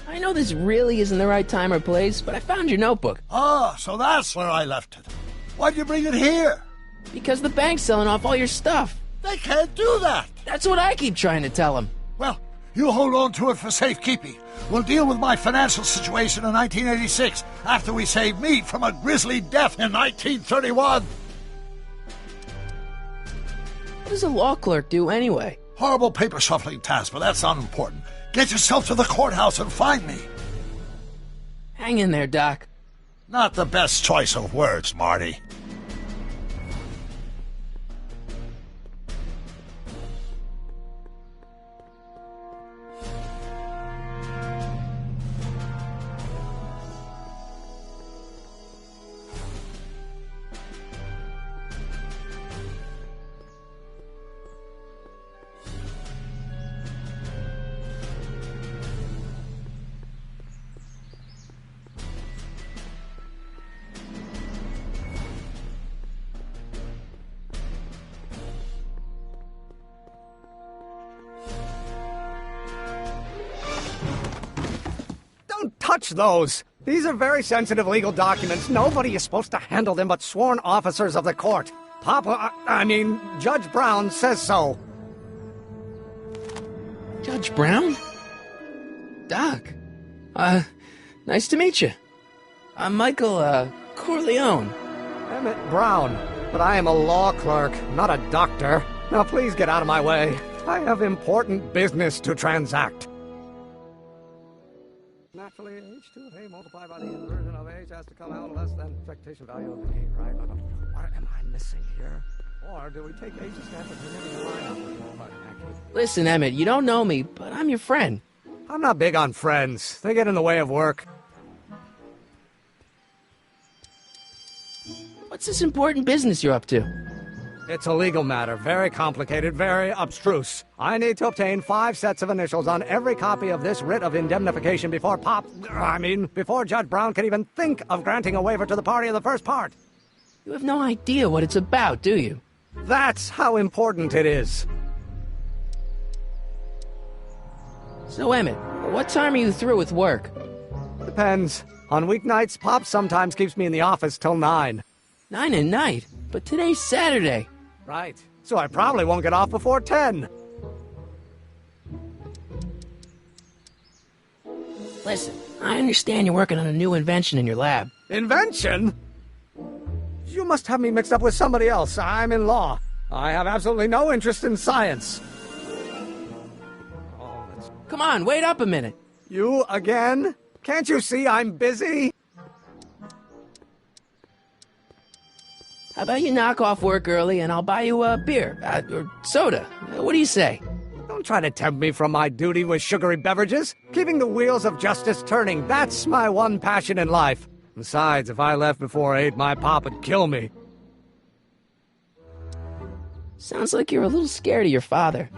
I know this really isn't the right time or place, but I found your notebook. Ah, so that's where I left it. Why'd you bring it here? Because the bank's selling off all your stuff. They can't do that. That's what I keep trying to tell them. Well, you hold on to it for safekeeping. We'll deal with my financial situation in 1986 after we save me from a grisly death in 1931. What does a law clerk do anyway? Horrible paper shuffling task, but that's unimportant. Get yourself to the courthouse and find me. Hang in there, Doc. Not the best choice of words, Marty. Touch those. These are very sensitive legal documents. Nobody is supposed to handle them but sworn officers of the court. Judge Brown says so. Judge Brown? Doc. Nice to meet you. I'm Michael, Corleone. Emmett Brown. But I am a law clerk, not a doctor. Now please get out of my way. I have important business to transact. Naturally, h2 of a multiplied by the inversion of h has to come out less than expectation value of the mean, right? What am I missing here? Or do we take h standard for line up? Listen, Emmett, you don't know me, but I'm your friend. I'm not big on friends. They get in the way of work. What's this important business you're up to? It's a legal matter, very complicated, very abstruse. I need to obtain 5 sets of initials on every copy of this writ of indemnification before before Judge Brown can even think of granting a waiver to the party in the first part. You have no idea what it's about, do you? That's how important it is. So, Emmett, what time are you through with work? Depends. On weeknights, Pop sometimes keeps me in the office till 9. 9 at night? But today's Saturday. Right. So I probably won't get off before 10. Listen, I understand you're working on a new invention in your lab. Invention? You must have me mixed up with somebody else. I'm in law. I have absolutely no interest in science. Come on, wait up a minute. You again? Can't you see I'm busy? How about you knock off work early and I'll buy you a beer, or soda. What do you say? Don't try to tempt me from my duty with sugary beverages. Keeping the wheels of justice turning, that's my one passion in life. Besides, if I left before 8, my pop would kill me. Sounds like you're a little scared of your father.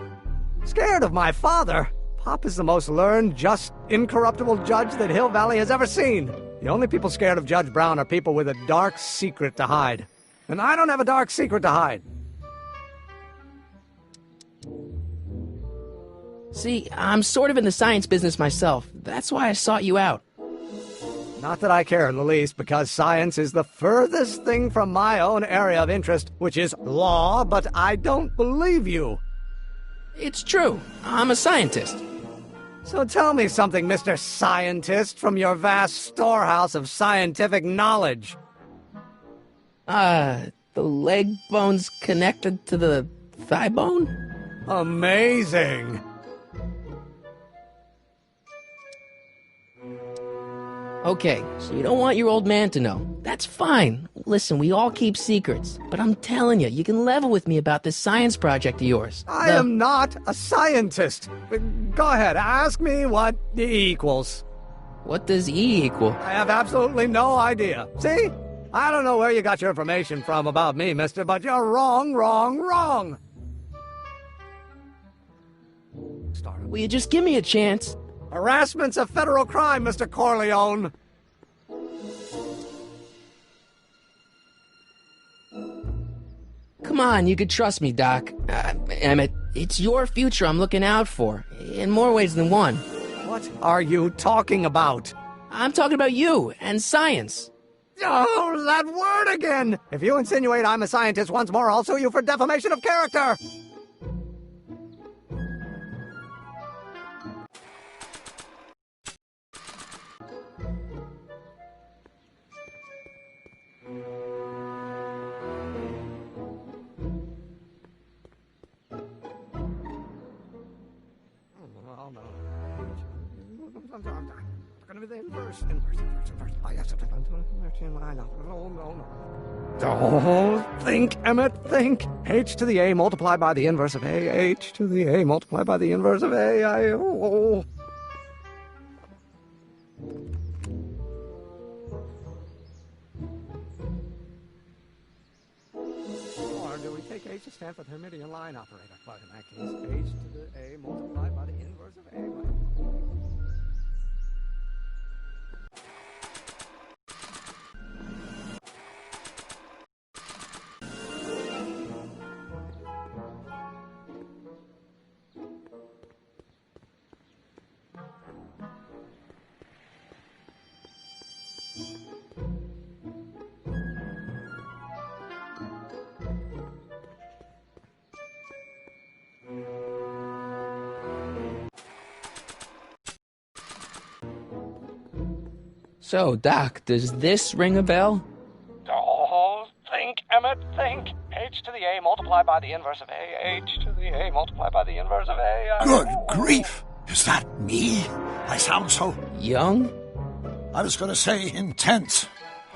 Scared of my father? Pop is the most learned, just, incorruptible judge that Hill Valley has ever seen. The only people scared of Judge Brown are people with a dark secret to hide. And I don't have a dark secret to hide. See, I'm sort of in the science business myself. That's why I sought you out. Not that I care in the least, because science is the furthest thing from my own area of interest, which is law, but I don't believe you. It's true. I'm a scientist. So tell me something, Mr. Scientist, from your vast storehouse of scientific knowledge. The leg bone's connected to the thigh bone? Amazing. Okay, so you don't want your old man to know. That's fine. Listen, we all keep secrets. But I'm telling you, you can level with me about this science project of yours. I am not a scientist. Go ahead, ask me what E equals. What does E equal? I have absolutely no idea. See? I don't know where you got your information from about me, mister, but you're wrong, wrong, wrong. Will you just give me a chance? Harassment's a federal crime, Mr. Corleone. Come on, you could trust me, Doc. Emmett, it's your future I'm looking out for, in more ways than one. What are you talking about? I'm talking about you and science. Oh, that word again! If you insinuate I'm a scientist once more, I'll sue you for defamation of character! Don't think, Emmett, think. H to the A multiplied by the inverse of A. H to the A multiplied by the inverse of A. Oh. Or do we take H to stand for the Hermitian line operator? But in that case, H to the A multiplied by the inverse of A. So, Doc, does this ring a bell? Oh, think, Emmett, think. H to the A multiplied by the inverse of A. H to the A multiplied by the inverse of A. Good grief! Is that me? I sound so... young? I was going to say intense.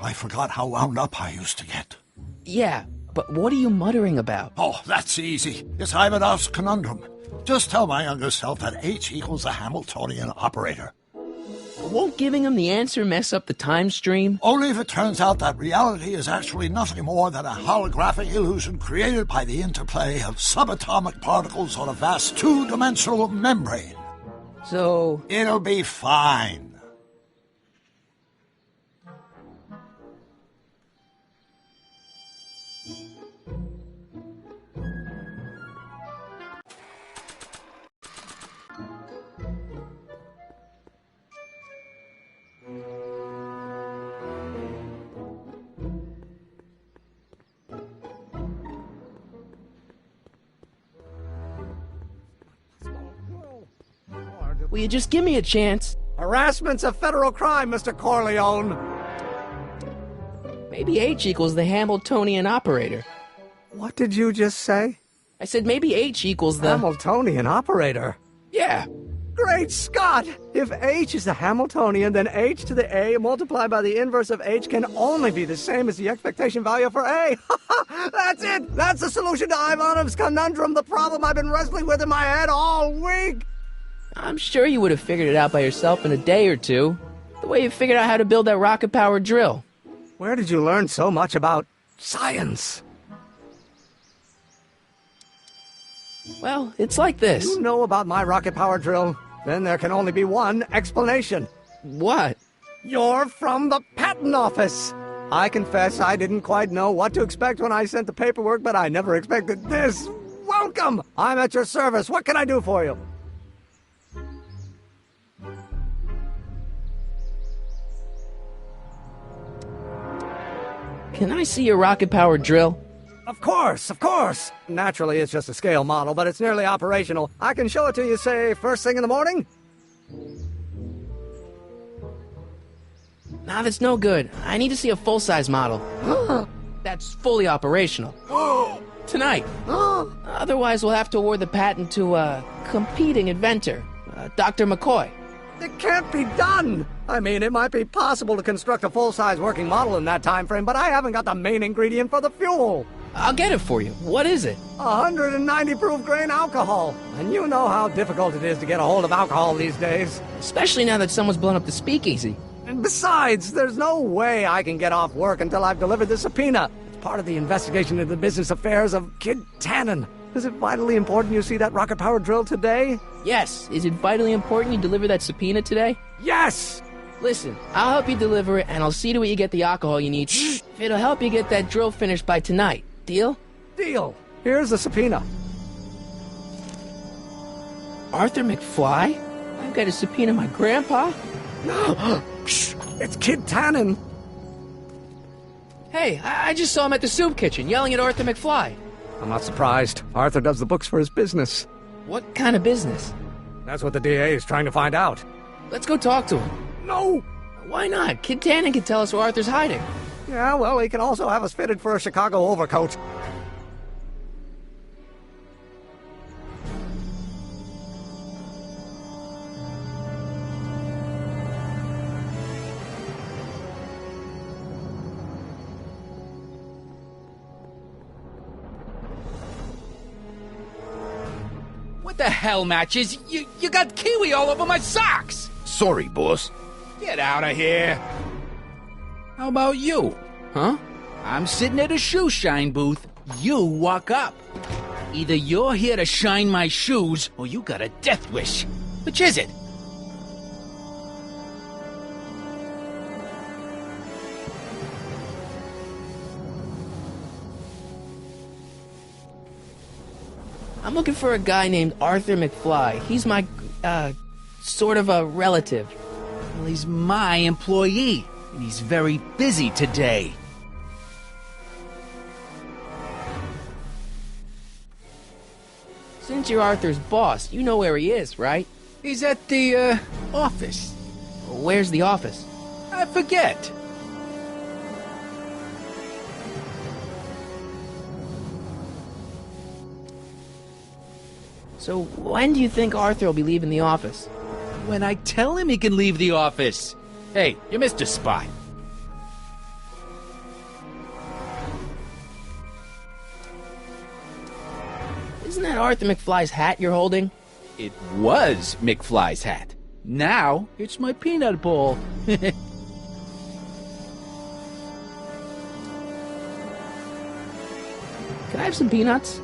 I forgot how wound up I used to get. Yeah, but what are you muttering about? Oh, that's easy. It's Ivanov's conundrum. Just tell my younger self that H equals a Hamiltonian operator. Won't giving him the answer mess up the time stream? Only if it turns out that reality is actually nothing more than a holographic illusion created by the interplay of subatomic particles on a vast two-dimensional membrane. So... it'll be fine. Will you just give me a chance? Harassment's a federal crime, Mr. Corleone. Maybe H equals the Hamiltonian operator. What did you just say? I said maybe H equals the... Hamiltonian operator? Yeah. Great Scott! If H is the Hamiltonian, then H to the A multiplied by the inverse of H can only be the same as the expectation value for A. That's it! That's the solution to Ivanov's conundrum, the problem I've been wrestling with in my head all week! I'm sure you would have figured it out by yourself in a day or two. The way you figured out how to build that rocket-powered drill. Where did you learn so much about science? Well, it's like this. You know about my rocket-powered drill? Then there can only be one explanation. What? You're from the patent office. I confess I didn't quite know what to expect when I sent the paperwork, but I never expected this. Welcome! I'm at your service. What can I do for you? Can I see your rocket-powered drill? Of course, of course! Naturally, it's just a scale model, but it's nearly operational. I can show it to you, say, first thing in the morning? Nah, that's no good. I need to see a full-size model. That's fully operational. Tonight. Otherwise, we'll have to award the patent to a competing inventor, Dr. McCoy. It can't be done! I mean, it might be possible to construct a full-size working model in that time frame, but I haven't got the main ingredient for the fuel. I'll get it for you. What is it? 190 proof grain alcohol. And you know how difficult it is to get a hold of alcohol these days. Especially now that someone's blown up the speakeasy. And besides, there's no way I can get off work until I've delivered the subpoena. It's part of the investigation into the business affairs of Kid Tannen. Is it vitally important you see that rocket-powered drill today? Yes. Is it vitally important you deliver that subpoena today? Yes! Listen, I'll help you deliver it, and I'll see to it you get the alcohol you need. If it'll help you get that drill finished by tonight. Deal? Deal. Here's the subpoena. Arthur McFly? I've got to subpoena my grandpa? No! It's Kid Tannen. Hey, I just saw him at the soup kitchen, yelling at Arthur McFly. I'm not surprised. Arthur does the books for his business. What kind of business? That's what the DA is trying to find out. Let's go talk to him. No! Why not? Kid Tannen can tell us where Arthur's hiding. Yeah, well, he can also have us fitted for a Chicago overcoat. What the hell, Matches? You got kiwi all over my socks! Sorry, boss. Get out of here! How about you? Huh? I'm sitting at a shoe shine booth. You walk up. Either you're here to shine my shoes, or you got a death wish. Which is it? I'm looking for a guy named Arthur McFly. He's my, sort of a relative. Well, he's my employee, and he's very busy today. Since you're Arthur's boss, you know where he is, right? He's at the, office. Where's the office? I forget. So when do you think Arthur will be leaving the office? When I tell him he can leave the office. Hey, you missed a spot. Isn't that Arthur McFly's hat you're holding? It was McFly's hat. Now, it's my peanut ball. Can I have some peanuts?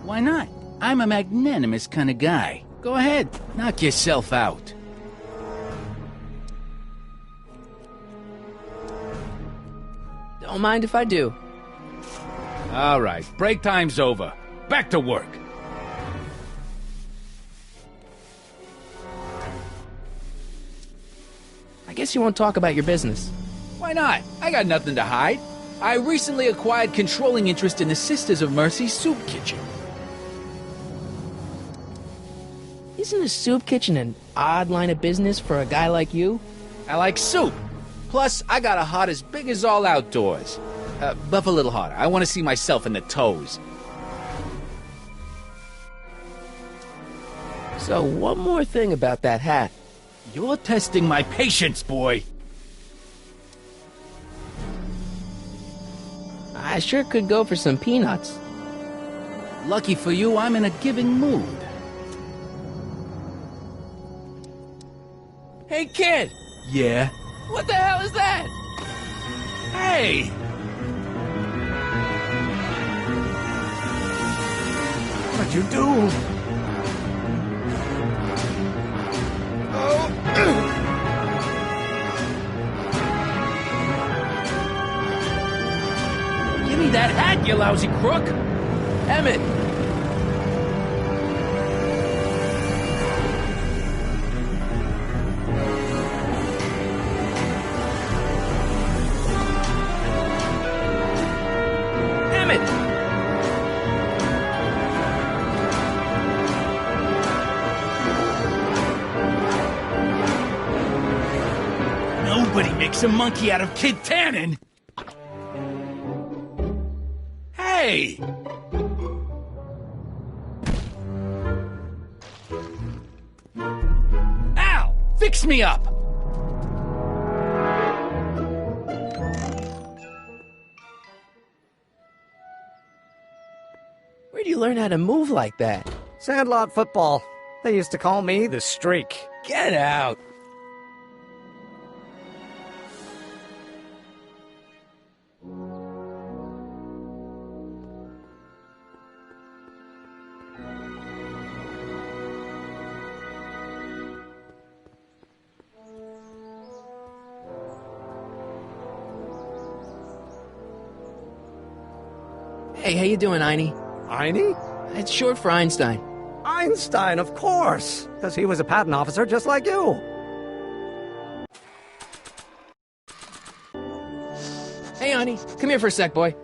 Why not? I'm a magnanimous kind of guy. Go ahead, knock yourself out. Don't mind if I do. All right, break time's over. Back to work. I guess you won't talk about your business. Why not? I got nothing to hide. I recently acquired controlling interest in the Sisters of Mercy soup kitchen. Isn't a soup kitchen an odd line of business for a guy like you? I like soup. Plus, I got a heart as big as all outdoors. Buff a little harder. I want to see myself in the toes. So, one more thing about that hat. You're testing my patience, boy. I sure could go for some peanuts. Lucky for you, I'm in a giving mood. Hey, kid! Yeah? What the hell is that? Hey! What'd you do? Give me that hat, you lousy crook! Emmett! Emmett! Nobody makes a monkey out of Kid Tannen! Hey! Al! Fix me up! Where'd you learn how to move like that? Sandlot football. They used to call me the Streak. Get out! Hey, how you doing, Einie? Einie? It's short for Einstein. Einstein, of course, because he was a patent officer just like you. Hey, Einie, come here for a sec, boy.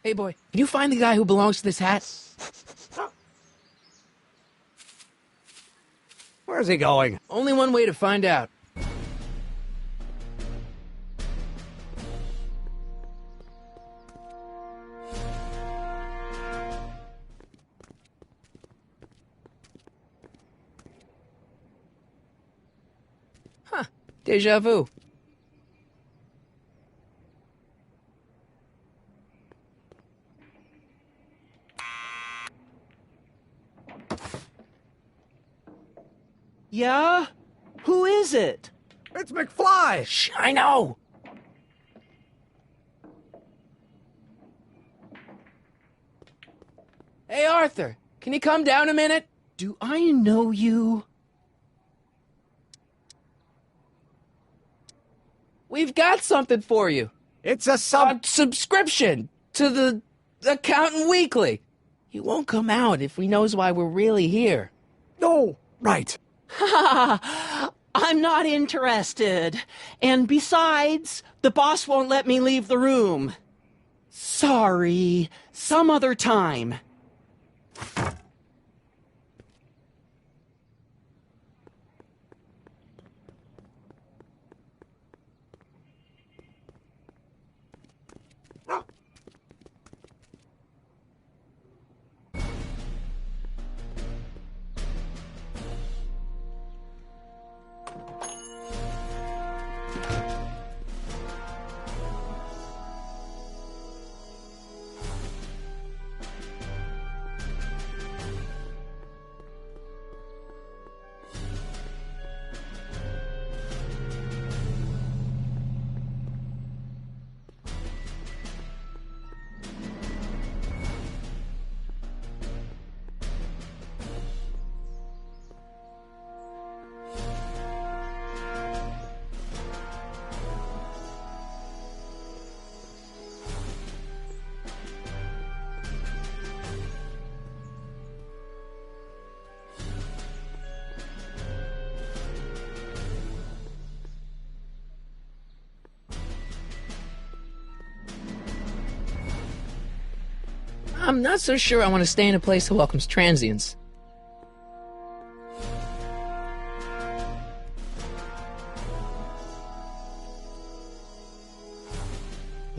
Hey, boy, can you find the guy who belongs to this hat? Where's he going? Only one way to find out. Huh. Deja vu. Yeah? Who is it? It's McFly! Shh, I know! Hey, Arthur, can you come down a minute? Do I know you? We've got something for you. It's a subscription to the Accountant Weekly. He won't come out if he knows why we're really here. No, right. I'm not interested. And besides, the boss won't let me leave the room. Sorry. Some other time. I'm not so sure I want to stay in a place that welcomes transients.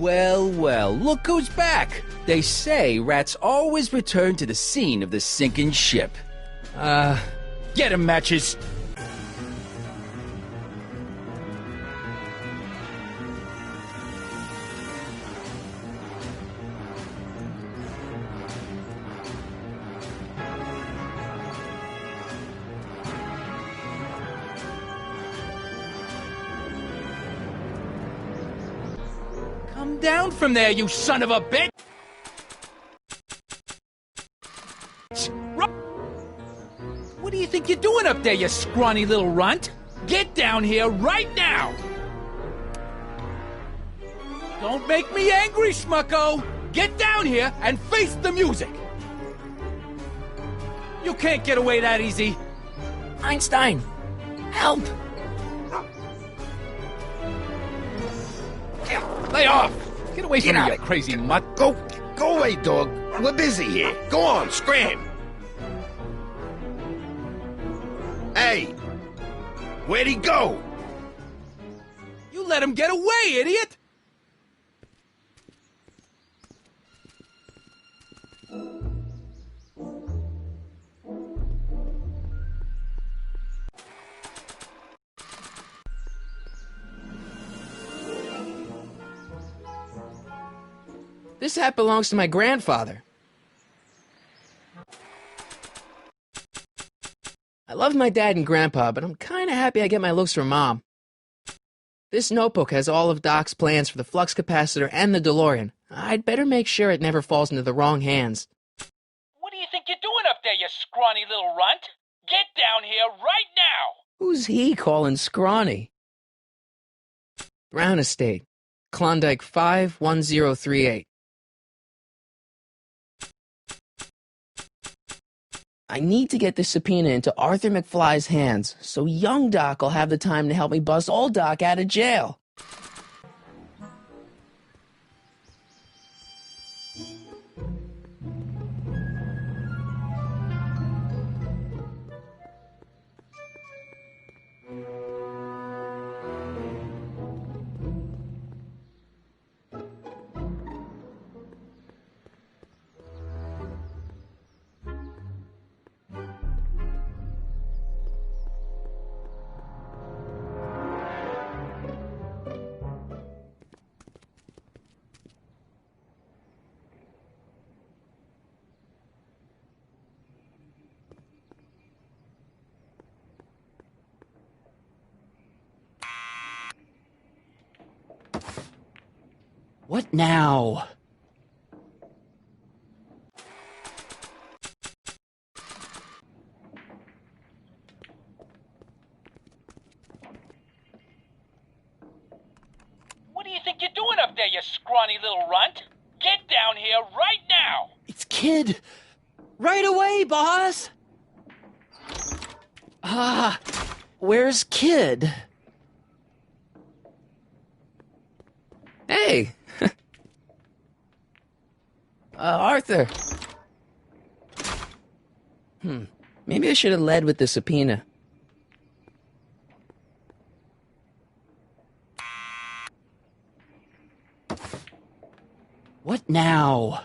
Well, well, look who's back! They say rats always return to the scene of the sinking ship. Get 'em, Matches! Come down from there, you son of a bitch! What do you think you're doing up there, you scrawny little runt? Get down here right now! Don't make me angry, schmucko! Get down here and face the music! You can't get away that easy! Einstein! Help! Lay off! Get away from me, you crazy mutt! Go away, dog. We're busy here. Go on, scram. Hey! Where'd he go? You let him get away, idiot! This hat belongs to my grandfather. I love my dad and grandpa, but I'm kinda happy I get my looks from Mom. This notebook has all of Doc's plans for the flux capacitor and the DeLorean. I'd better make sure it never falls into the wrong hands. What do you think you're doing up there, you scrawny little runt? Get down here right now! Who's he calling scrawny? Brown Estate, Klondike 51038. I need to get this subpoena into Arthur McFly's hands, so young Doc will have the time to help me bust old Doc out of jail. What now? What do you think you're doing up there, you scrawny little runt? Get down here right now! It's Kid! Right away, boss! Where's Kid? Hey! Arthur. Maybe I should have led with the subpoena. What now?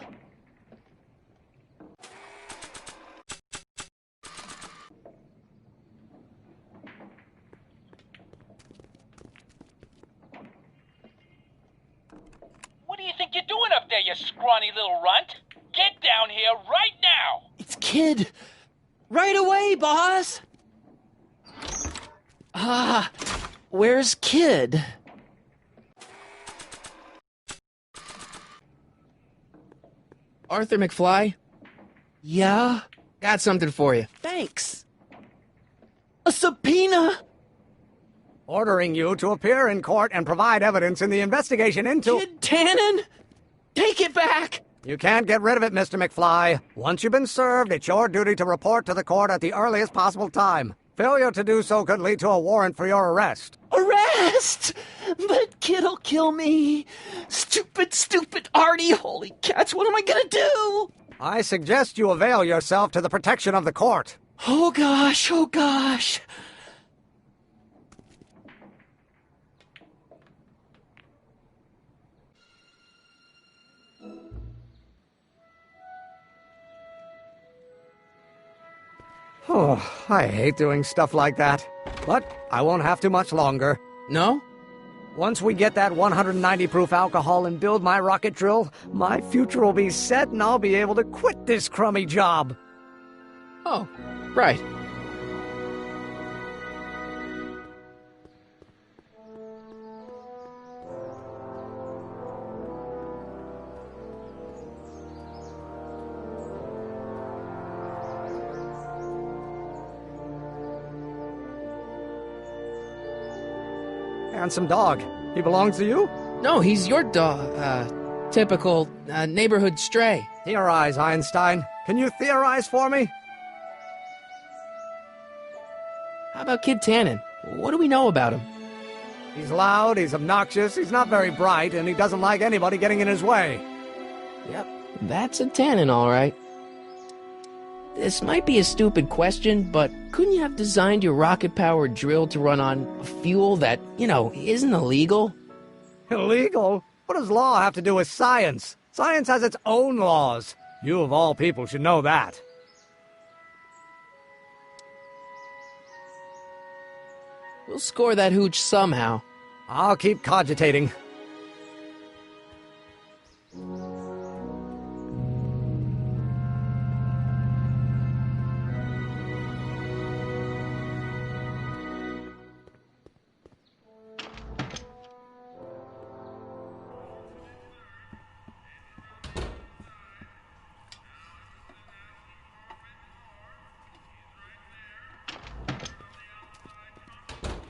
What do you think you're doing up there, you scrawny little runt? Get down here right now! It's Kid! Right away, boss! Where's Kid? Arthur McFly? Yeah? Got something for you. Thanks. A subpoena? Ordering you to appear in court and provide evidence in the investigation into... Kid Tannen? Take it back! You can't get rid of it, Mr. McFly. Once you've been served, it's your duty to report to the court at the earliest possible time. Failure to do so could lead to a warrant for your arrest. Arrest! But Kid'll kill me. Stupid, stupid Artie. Holy cats, what am I gonna do? I suggest you avail yourself to the protection of the court. Oh gosh, oh gosh. Oh, I hate doing stuff like that. But I won't have to much longer. No? Once we get that 190 proof alcohol and build my rocket drill, my future will be set and I'll be able to quit this crummy job. Oh, right. Handsome dog. He belongs to you? No, he's your dog. Typical neighborhood stray. Theorize, Einstein. Can you theorize for me? How about Kid Tannen? What do we know about him? He's loud, he's obnoxious, he's not very bright, and he doesn't like anybody getting in his way. Yep, that's a Tannen, all right. This might be a stupid question, but couldn't you have designed your rocket-powered drill to run on a fuel that, isn't illegal? Illegal? What does law have to do with science? Science has its own laws. You, of all people, should know that. We'll score that hooch somehow. I'll keep cogitating.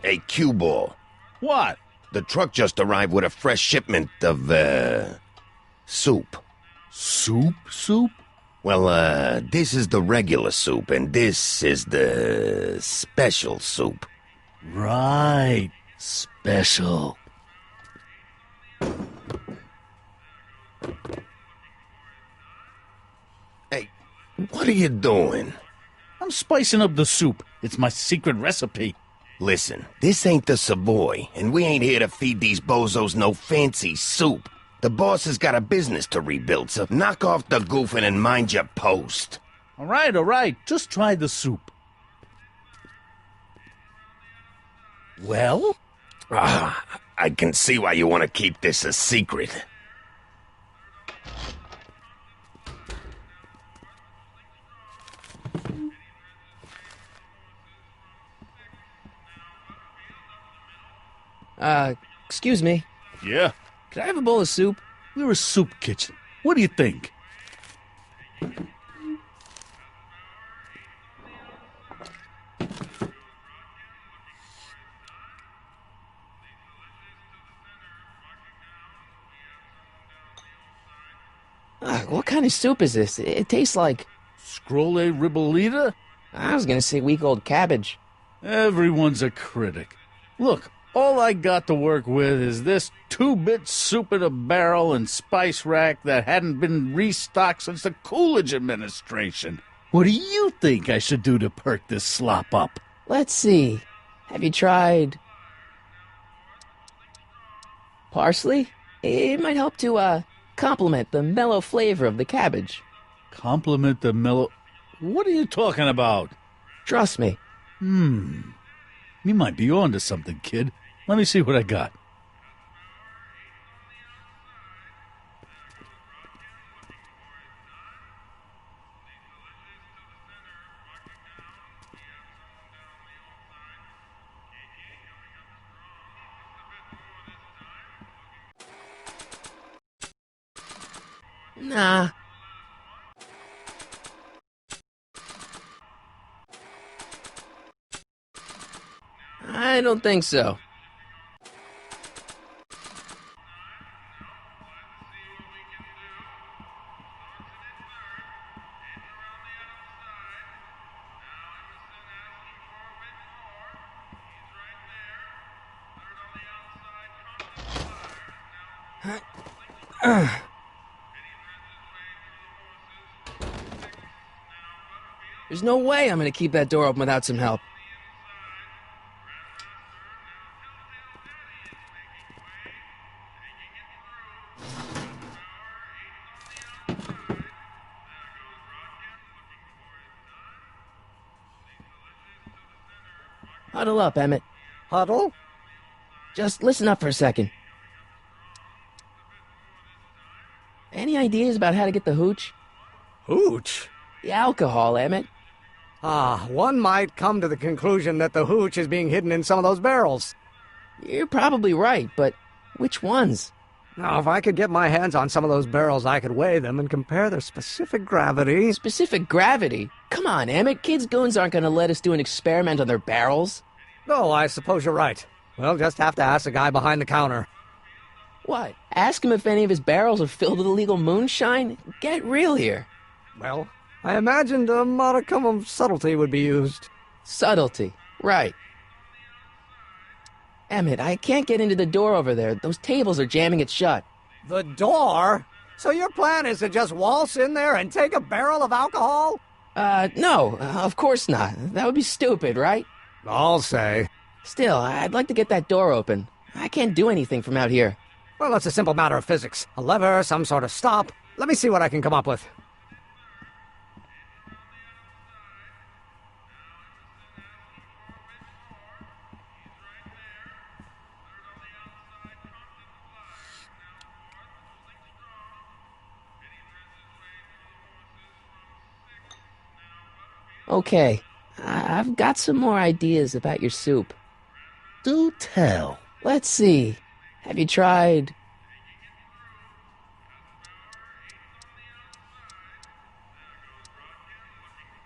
Hey, cue ball. What? The truck just arrived with a fresh shipment of, soup. Soup? Well, this is the regular soup, and this is the special soup. Right. Special. Hey, what are you doing? I'm spicing up the soup. It's my secret recipe. Listen, this ain't the Savoy, and we ain't here to feed these bozos no fancy soup. The boss has got a business to rebuild, so knock off the goofing and mind your post. All right. Just try the soup. Well? I can see why you want to keep this a secret. Excuse me. Yeah? Could I have a bowl of soup? We're a soup kitchen. What do you think? What kind of soup is this? It tastes like... Scrolle ribolita? I was gonna say week-old cabbage. Everyone's a critic. Look, all I got to work with is this 2-bit soup in a barrel and spice rack that hadn't been restocked since the Coolidge administration. What do you think I should do to perk this slop up? Let's see. Have you tried... parsley? It might help to, complement the mellow flavor of the cabbage. Complement the mellow... What are you talking about? Trust me. You might be on to something, kid. Let me see what I got. Nah. I don't think so. There's no way I'm gonna keep that door open without some help. Huddle up, Emmett. Huddle? Just listen up for a second. Any ideas about how to get the hooch? Hooch? The alcohol, Emmett. One might come to the conclusion that the hooch is being hidden in some of those barrels. You're probably right, but which ones? Now, if I could get my hands on some of those barrels, I could weigh them and compare their specific gravity. Specific gravity? Come on, Emmett. Kids' goons aren't going to let us do an experiment on their barrels. No, I suppose you're right. We'll just have to ask the guy behind the counter. What? Ask him if any of his barrels are filled with illegal moonshine? Get real here. Well, I imagined a modicum of subtlety would be used. Subtlety. Right. Emmett, I can't get into the door over there. Those tables are jamming it shut. The door? So your plan is to just waltz in there and take a barrel of alcohol? No, of course not. That would be stupid, right? I'll say. Still, I'd like to get that door open. I can't do anything from out here. Well, it's a simple matter of physics. A lever, some sort of stop. Let me see what I can come up with. Okay, I've got some more ideas about your soup. Do tell. Let's see. Have you tried...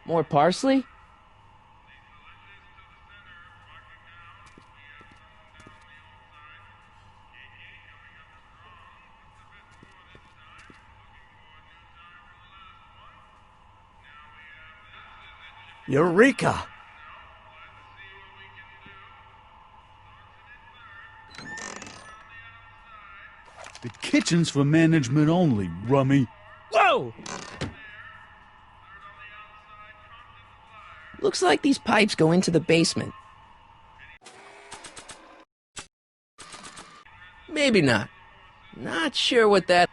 more parsley? Eureka! The kitchen's for management only, rummy. Whoa! Looks like these pipes go into the basement. Maybe not. Not sure what that...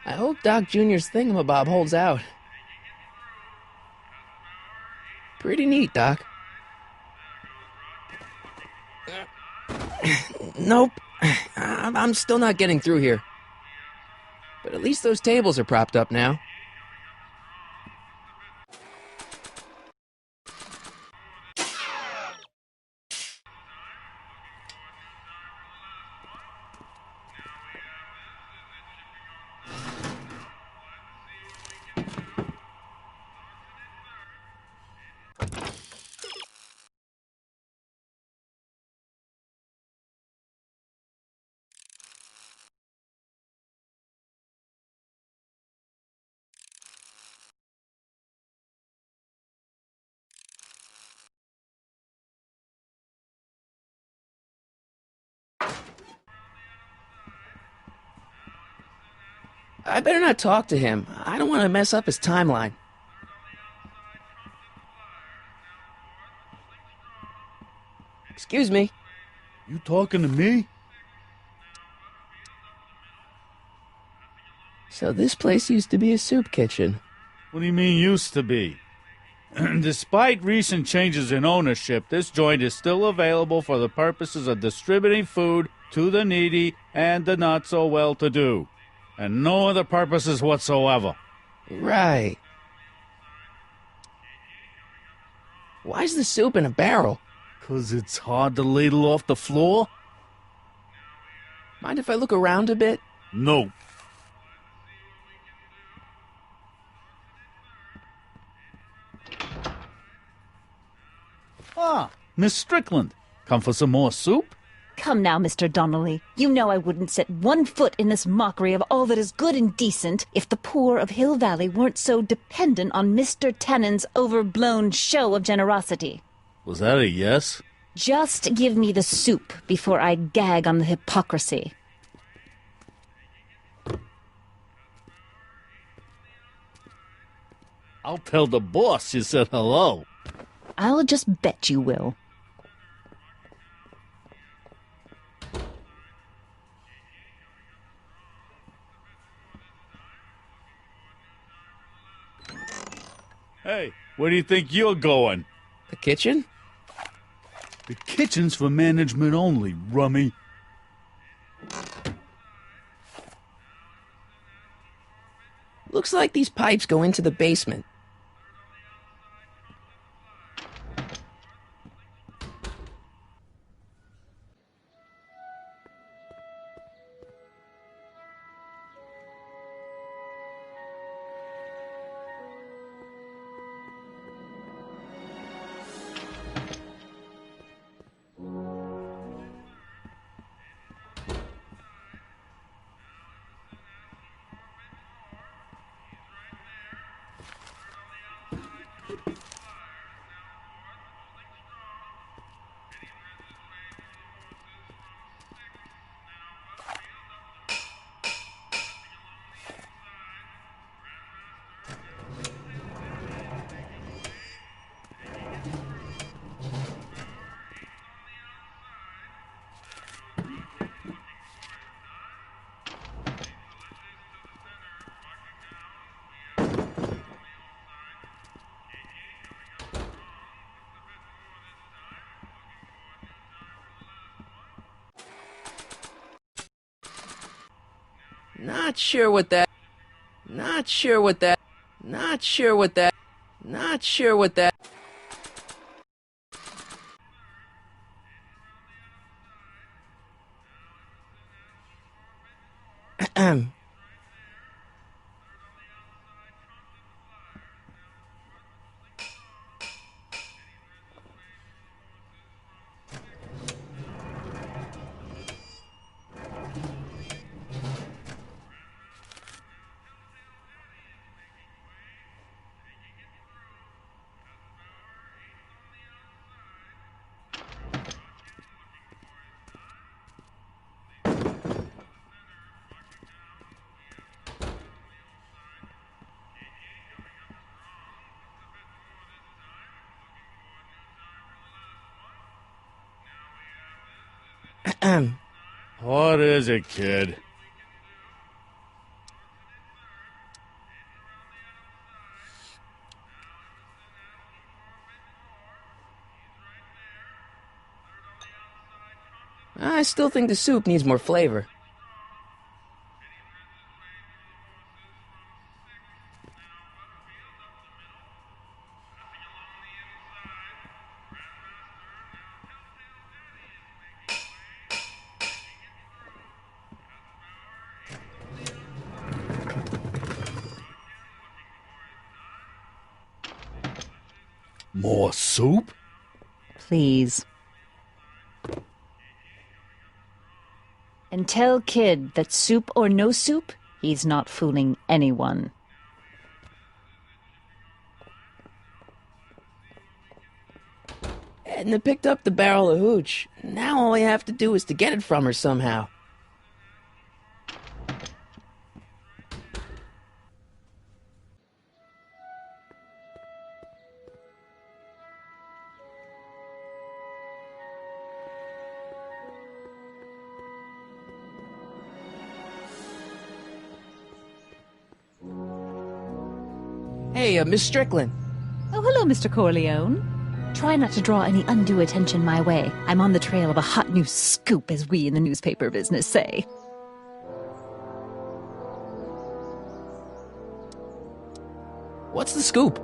I hope Doc Jr.'s thingamabob holds out. Pretty neat, Doc. Nope. I'm still not getting through here. But at least those tables are propped up now. I better not talk to him. I don't want to mess up his timeline. Excuse me. You talking to me? So this place used to be a soup kitchen. What do you mean used to be? Despite recent changes in ownership, this joint is still available for the purposes of distributing food to the needy and the not-so-well-to-do. And no other purposes whatsoever. Right. Why's the soup in a barrel? 'Cause it's hard to ladle off the floor? Mind if I look around a bit? No. Ah, Miss Strickland. Come for some more soup? Come now, Mr. Donnelly. You know I wouldn't set one foot in this mockery of all that is good and decent if the poor of Hill Valley weren't so dependent on Mr. Tennant's overblown show of generosity. Was that a yes? Just give me the soup before I gag on the hypocrisy. I'll tell the boss you said hello. I'll just bet you will. Hey, where do you think you're going? The kitchen? The kitchen's for management only, rummy. Looks like these pipes go into the basement. Not sure what that. What is it, kid? I still think the soup needs more flavor. More soup? Please. And tell Kid that soup or no soup, he's not fooling anyone. Edna picked up the barrel of hooch. Now all I have to do is to get it from her somehow. Hey, Miss Strickland. Oh, hello, Mr. Corleone. Try not to draw any undue attention my way. I'm on the trail of a hot new scoop, as we in the newspaper business say. What's the scoop?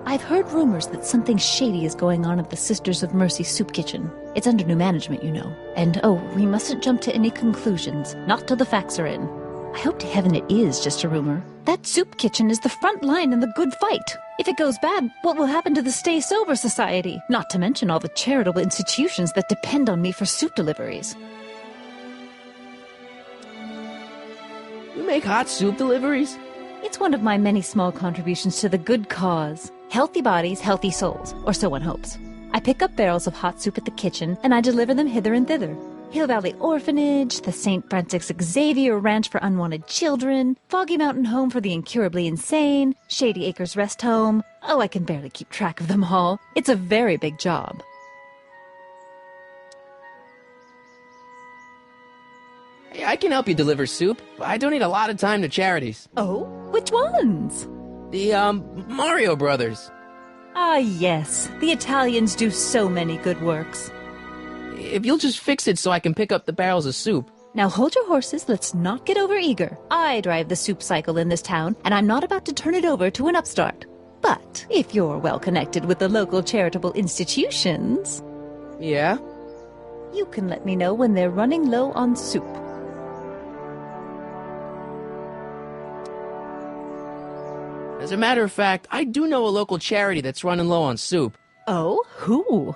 I've heard rumors that something shady is going on at the Sisters of Mercy soup kitchen. It's under new management, you know. And, we mustn't jump to any conclusions. Not till the facts are in. I hope to heaven it is just a rumor. That soup kitchen is the front line in the good fight. If it goes bad, what will happen to the Stay Sober Society? Not to mention all the charitable institutions that depend on me for soup deliveries. You make hot soup deliveries? It's one of my many small contributions to the good cause. Healthy bodies, healthy souls, or so one hopes. I pick up barrels of hot soup at the kitchen, and I deliver them hither and thither. Hill Valley Orphanage, the St. Francis Xavier Ranch for Unwanted Children, Foggy Mountain Home for the Incurably Insane, Shady Acres Rest Home. Oh, I can barely keep track of them all. It's a very big job. Hey, I can help you deliver soup. I donate a lot of time to charities. Oh? Which ones? The, Mario Brothers. Ah, yes. The Italians do so many good works. If you'll just fix it so I can pick up the barrels of soup. Now hold your horses, let's not get overeager. I drive the soup cycle in this town, and I'm not about to turn it over to an upstart. But if you're well connected with the local charitable institutions... Yeah? You can let me know when they're running low on soup. As a matter of fact, I do know a local charity that's running low on soup. Oh? Who?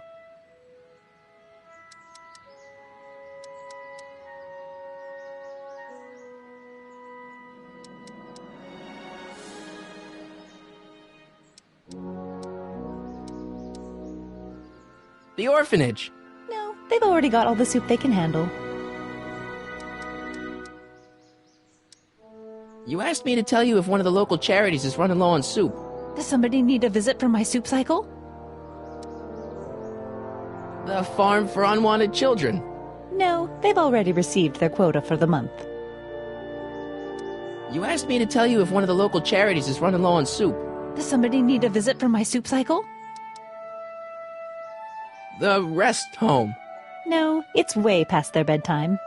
The orphanage. No, they've already got all the soup they can handle. You asked me to tell you if one of the local charities is running low on soup. Does somebody need a visit from my soup cycle? The Farm for Unwanted Children. No, they've already received their quota for the month. You asked me to tell you if one of the local charities is running low on soup. Does somebody need a visit from my soup cycle? The Rest Home. No, it's way past their bedtime.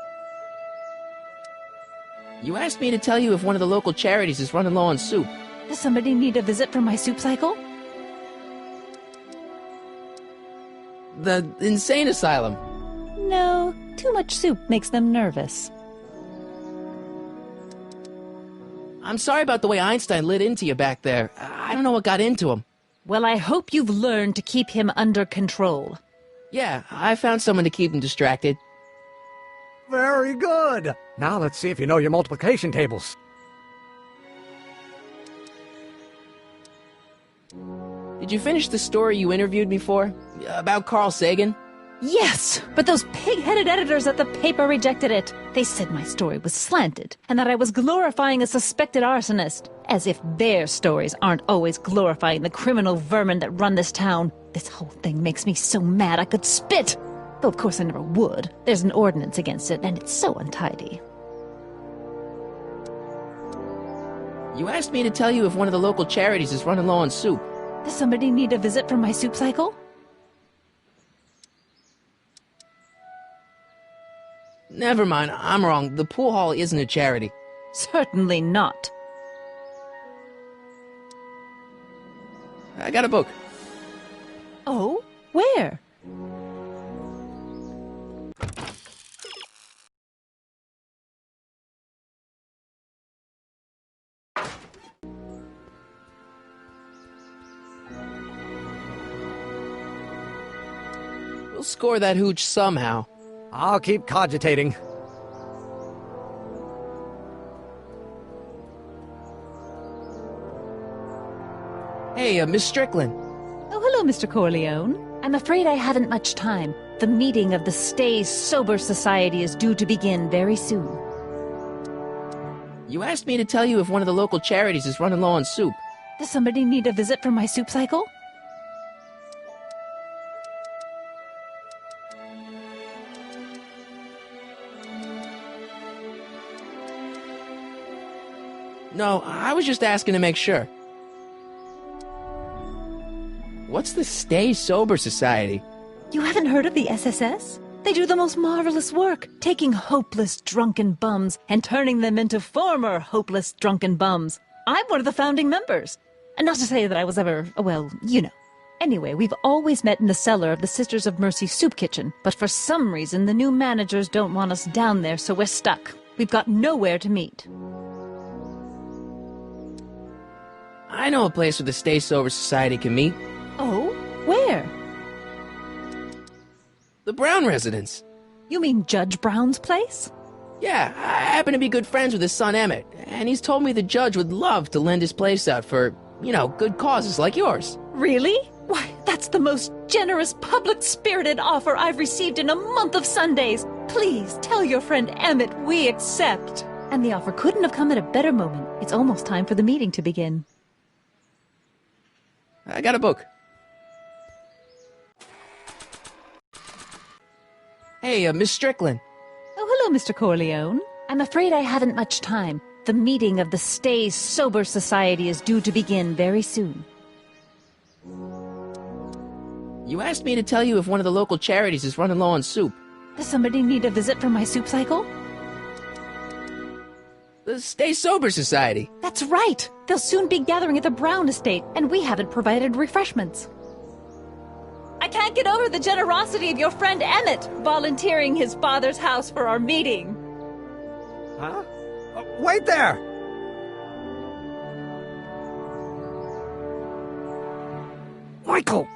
You asked me to tell you if one of the local charities is running low on soup. Does somebody need a visit from my soup cycle? The Insane Asylum. No, too much soup makes them nervous. I'm sorry about the way Einstein lit into you back there. I don't know what got into him. Well, I hope you've learned to keep him under control. Yeah, I found someone to keep him distracted. Very good. Now let's see if you know your multiplication tables. Did you finish the story you interviewed me for? About Carl Sagan? Yes, but those pig-headed editors at the paper rejected it. They said my story was slanted, and that I was glorifying a suspected arsonist. As if their stories aren't always glorifying the criminal vermin that run this town. This whole thing makes me so mad I could spit. Though of course I never would. There's an ordinance against it, and it's so untidy. You asked me to tell you if one of the local charities is running low on soup. Does somebody need a visit from my soup cycle? Never mind, I'm wrong. The pool hall isn't a charity. Certainly not. I got a book. Oh? Where? We'll score that hooch somehow. I'll keep cogitating. Hey, Miss Strickland. Oh, hello, Mr. Corleone. I'm afraid I haven't much time. The meeting of the Stay Sober Society is due to begin very soon. You asked me to tell you if one of the local charities is running low on soup. Does somebody need a visit from my soup cycle? No, I was just asking to make sure. What's the Stay Sober Society? You haven't heard of the SSS? They do the most marvelous work, taking hopeless drunken bums and turning them into former hopeless drunken bums. I'm one of the founding members. And not to say that I was ever, well, you know. Anyway, we've always met in the cellar of the Sisters of Mercy soup kitchen, but for some reason the new managers don't want us down there, so we're stuck. We've got nowhere to meet. I know a place where the Stay Sober Society can meet. Oh? Where? The Brown residence. You mean Judge Brown's place? Yeah, I happen to be good friends with his son Emmett, and he's told me the judge would love to lend his place out for, you know, good causes like yours. Really? Why, that's the most generous, public-spirited offer I've received in a month of Sundays. Please tell your friend Emmett we accept. And the offer couldn't have come at a better moment. It's almost time for the meeting to begin. I got a book. Hey, Miss Strickland. Oh, hello, Mr. Corleone. I'm afraid I haven't much time. The meeting of the Stay Sober Society is due to begin very soon. You asked me to tell you if one of the local charities is running low on soup. Does somebody need a visit from my soup cycle? The Stay Sober Society. That's right! They'll soon be gathering at the Brown estate, and we haven't provided refreshments. I can't get over the generosity of your friend Emmett, volunteering his father's house for our meeting. Huh? Wait there! Michael!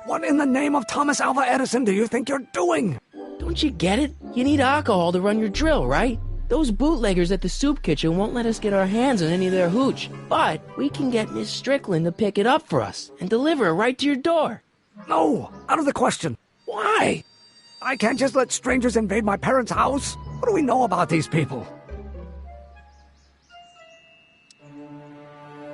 What in the name of Thomas Alva Edison do you think you're doing? Don't you get it? You need alcohol to run your drill, right? Those bootleggers at the soup kitchen won't let us get our hands on any of their hooch. But we can get Miss Strickland to pick it up for us and deliver it right to your door. No, out of the question. Why? I can't just let strangers invade my parents' house. What do we know about these people?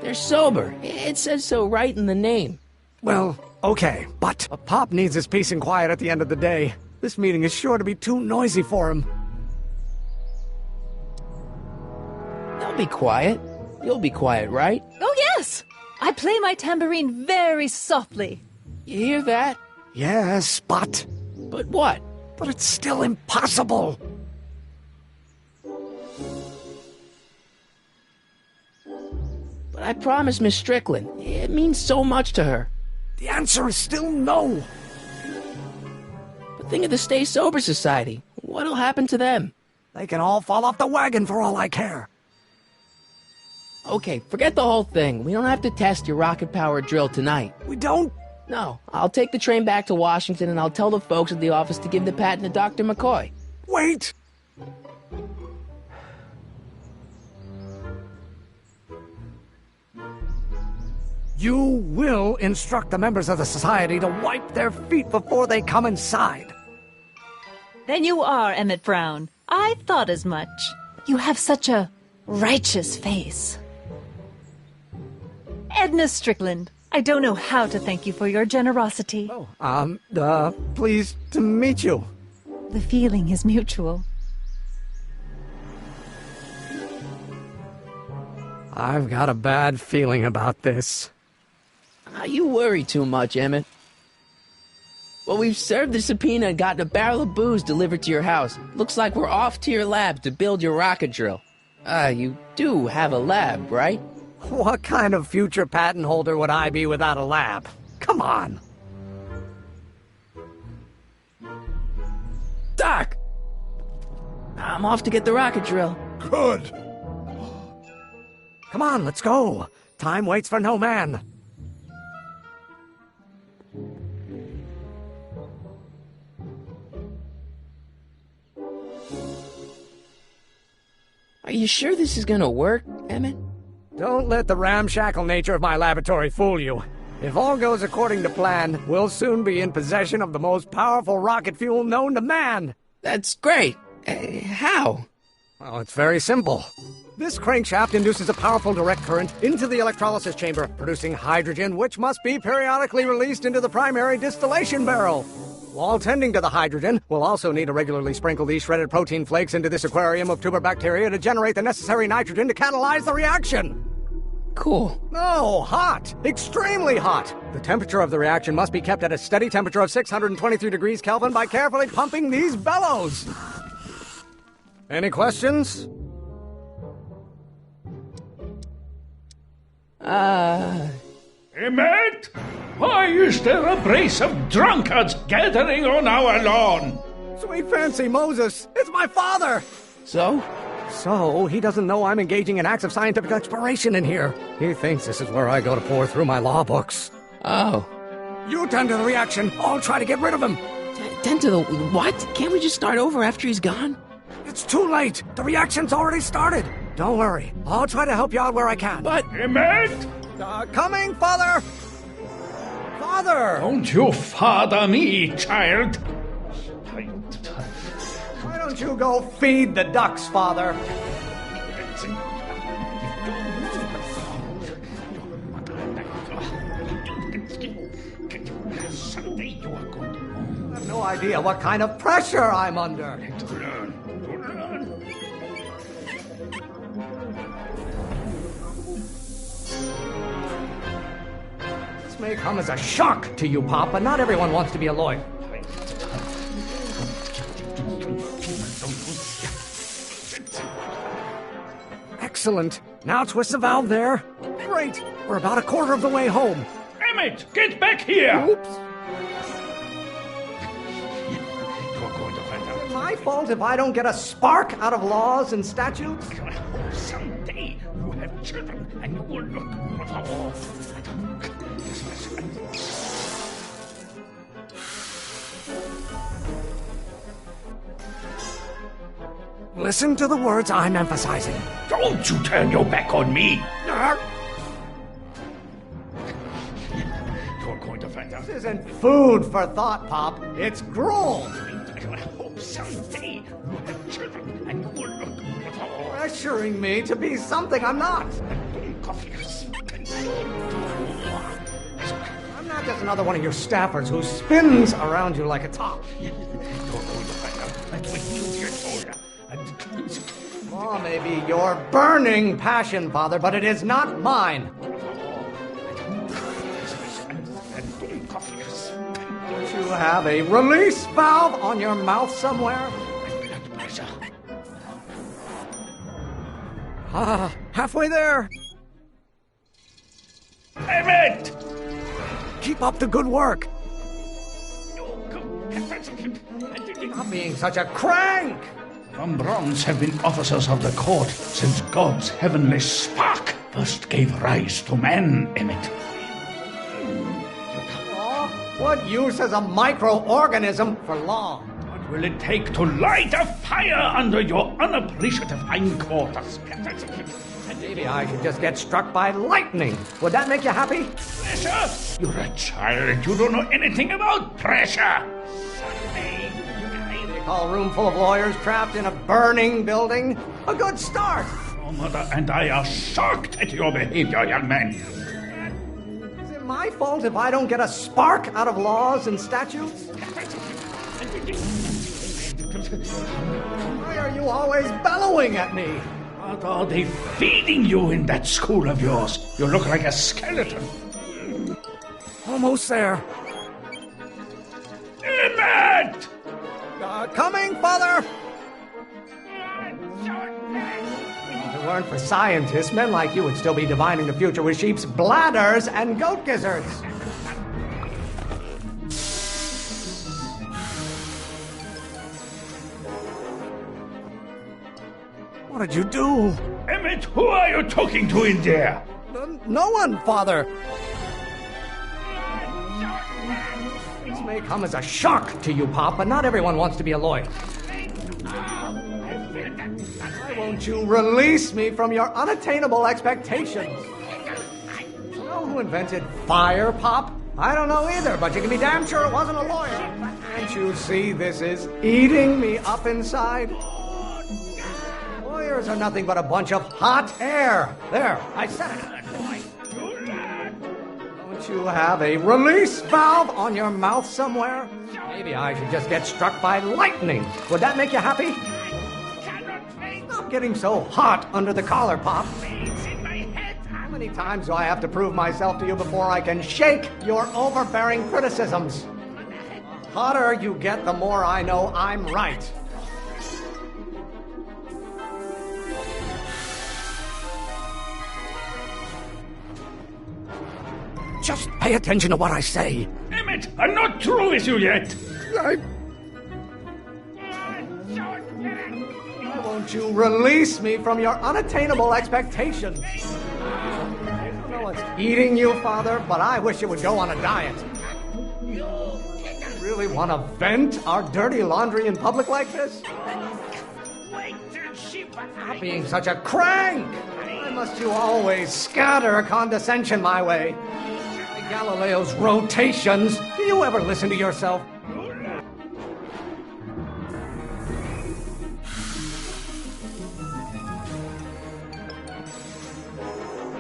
They're sober. It says so right in the name. Well, okay, but Pop needs his peace and quiet at the end of the day. This meeting is sure to be too noisy for him. They'll be quiet. You'll be quiet, right? Oh, yes! I play my tambourine very softly. You hear that? Yes, but... But what? But it's still impossible. But I promised Miss Strickland. It means so much to her. The answer is still no. But think of the Stay Sober Society. What'll happen to them? They can all fall off the wagon for all I care. Okay, forget the whole thing. We don't have to test your rocket-powered drill tonight. We don't? No. I'll take the train back to Washington and I'll tell the folks at the office to give the patent to Dr. McCoy. Wait! You will instruct the members of the society to wipe their feet before they come inside. Then you are Emmett Brown. I thought as much. You have such a righteous face. Edna Strickland, I don't know how to thank you for your generosity. Pleased to meet you. The feeling is mutual. I've got a bad feeling about this. You worry too much, Emmett. Well, we've served the subpoena and gotten a barrel of booze delivered to your house. Looks like we're off to your lab to build your rocket drill. You do have a lab, right? What kind of future patent holder would I be without a lab? Come on! Doc! I'm off to get the rocket drill. Good. Come on, let's go. Time waits for no man. Are you sure this is gonna work, Emmett? Don't let the ramshackle nature of my laboratory fool you. If all goes according to plan, we'll soon be in possession of the most powerful rocket fuel known to man. That's great. How? Well, it's very simple. This crankshaft induces a powerful direct current into the electrolysis chamber, producing hydrogen, which must be periodically released into the primary distillation barrel. While tending to the hydrogen, we'll also need to regularly sprinkle these shredded protein flakes into this aquarium of tuber bacteria to generate the necessary nitrogen to catalyze the reaction. Cool. No, hot. Extremely hot. The temperature of the reaction must be kept at a steady temperature of 623 degrees Kelvin by carefully pumping these bellows. Any questions? Emmett? Why is there a brace of drunkards gathering on our lawn? Sweet fancy Moses, it's my father! So? So, he doesn't know I'm engaging in acts of scientific exploration in here. He thinks this is where I go to pour through my law books. Oh. You tend to the reaction. I'll try to get rid of him. Tend to the... what? Can't we just start over after he's gone? It's too late. The reaction's already started. Don't worry. I'll try to help you out where I can. But... Emmett? Coming, Father! Father! Don't you father me, child. Why don't you go feed the ducks, Father? I have no idea what kind of pressure I'm under. This may come as a shock to you, Pop, but not everyone wants to be a lawyer. Excellent. Now twist the valve there. Great. We're about a quarter of the way home. Emmett, get back here! Oops. Is it my fault if I don't get a spark out of laws and statutes? Someday you have children and you will look. Listen to the words I'm emphasizing. Don't you turn your back on me! You're going to find out. This isn't food for thought, Pop. It's gruel. I hope someday you have children and you will look. Pressuring me to be something I'm not. I'm not just another one of your staffers who spins around you like a top. You're going to find out that when you get older. Law may be your burning passion, Father, but it is not mine. Don't you have a release valve on your mouth somewhere? Halfway there. Emmett! Keep up the good work. Not being such a crank. From bronze have been officers of the court since God's heavenly spark first gave rise to man, Emmett. Law? What use is a microorganism for law? What will it take to light a fire under your unappreciative hindquarters? Maybe I should just get struck by lightning. Would that make you happy? Pressure? You're a child and you don't know anything about pressure. Someday, they call a room full of lawyers trapped in a burning building a good start. Your mother and I are shocked at your behavior, young man. Is it my fault if I don't get a spark out of laws and statutes? Why are you always bellowing at me? What are they feeding you in that school of yours? You look like a skeleton. Almost there. Emmett! Coming, Father! If it weren't for scientists, men like you would still be divining the future with sheep's bladders and goat gizzards. What did you do? Emmett, who are you talking to in there? No one, Father. This may come as a shock to you, Pop, but not everyone wants to be a lawyer. Why won't you release me from your unattainable expectations? You know who invented fire, Pop? I don't know either, but you can be damn sure it wasn't a lawyer. Can't you see this is eating me up inside? Lawyers are nothing but a bunch of hot air. There, I said it. Don't you have a release valve on your mouth somewhere? Maybe I should just get struck by lightning. Would that make you happy? Stop getting so hot under the collar, Pop. How many times do I have to prove myself to you before I can shake your overbearing criticisms? The hotter you get, the more I know I'm right. Just pay attention to what I say. Emmett, I'm not through with you yet. Why won't you release me from your unattainable expectations? I don't know what's eating you, Father, but I wish you would go on a diet. You really want to vent our dirty laundry in public like this? Stop being such a crank! Why must you always scatter condescension my way? Galileo's rotations. Do you ever listen to yourself?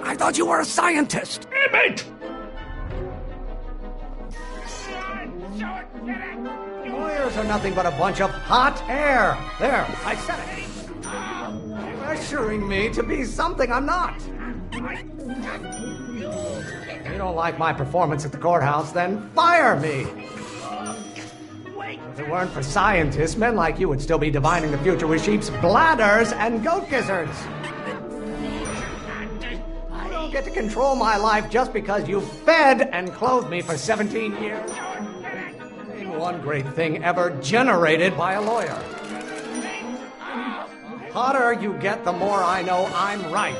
I thought you were a scientist. Emmett! Lawyers are nothing but a bunch of hot air. There, I said it. Pressuring me to be something I'm not. If you don't like my performance at the courthouse, then fire me. If it weren't for scientists, men like you would still be divining the future with sheep's bladders and goat gizzards. I don't get to control my life just because you fed and clothed me for 17 years. Name one great thing ever generated by a lawyer. The hotter you get, the more I know I'm right.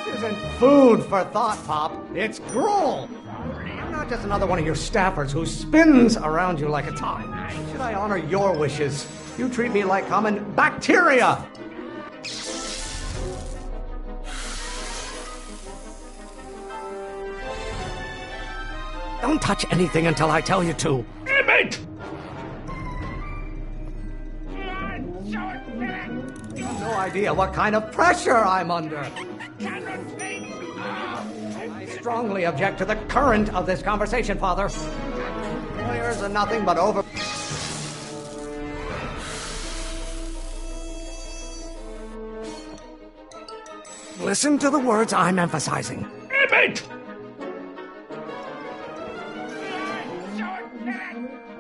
This isn't food for thought, Pop. It's gruel. I'm not just another one of your staffers who spins around you like a top. Should I honor your wishes? You treat me like common bacteria. Don't touch anything until I tell you to. Emmett! You have no idea what kind of pressure I'm under. I strongly object to the current of this conversation, Father. Lawyers are nothing but over... Listen to the words I'm emphasizing. Emmett!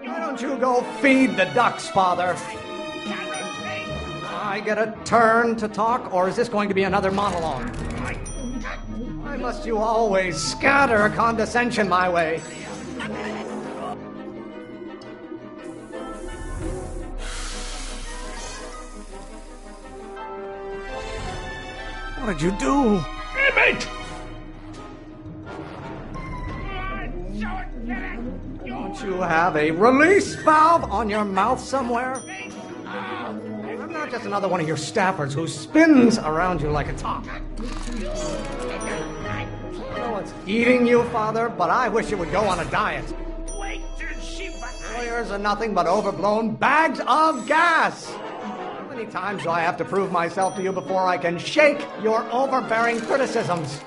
Why don't you go feed the ducks, Father? I get a turn to talk, or is this going to be another monologue? Why must you always scatter condescension my way? What did you do? Emmett! Don't you have a release valve on your mouth somewhere? I'm not just another one of your staffers who spins around you like a top. I know what's eating you, Father, but I wish you would go on a diet. Lawyers are nothing but overblown bags of gas. How many times do I have to prove myself to you before I can shake your overbearing criticisms?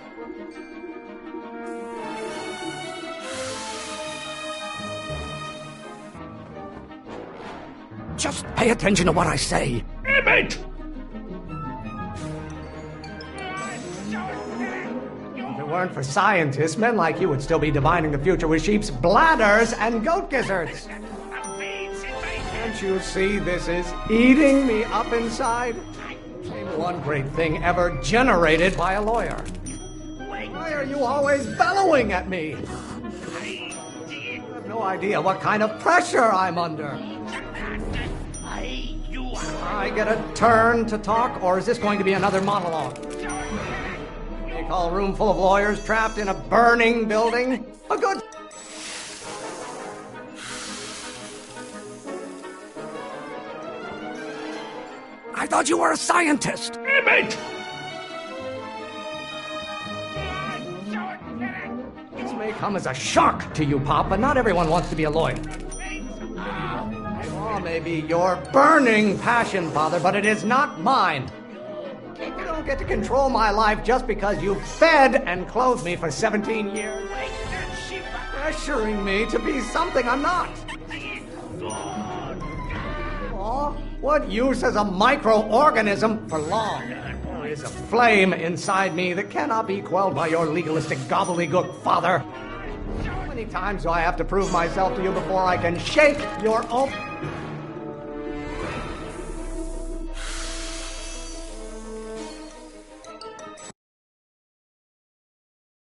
Just pay attention to what I say. Emmett! If it weren't for scientists, men like you would still be divining the future with sheep's bladders and goat gizzards. Can't you see this is eating me up inside? Name one great thing ever generated by a lawyer. Why are you always bellowing at me? You have no idea what kind of pressure I'm under. I get a turn to talk, or is this going to be another monologue? You call a room full of lawyers trapped in a burning building a good... I thought you were a scientist! Emmett! This may come as a shock to you, Pop, but not everyone wants to be a lawyer. Law may be your burning passion, Father, but it is not mine. You don't get to control my life just because you fed and clothed me for 17 years. Pressuring me to be something I'm not. Law? What use has a microorganism for long? There is a flame inside me that cannot be quelled by your legalistic gobbledygook, Father. How many times do I have to prove myself to you before I can shake your own...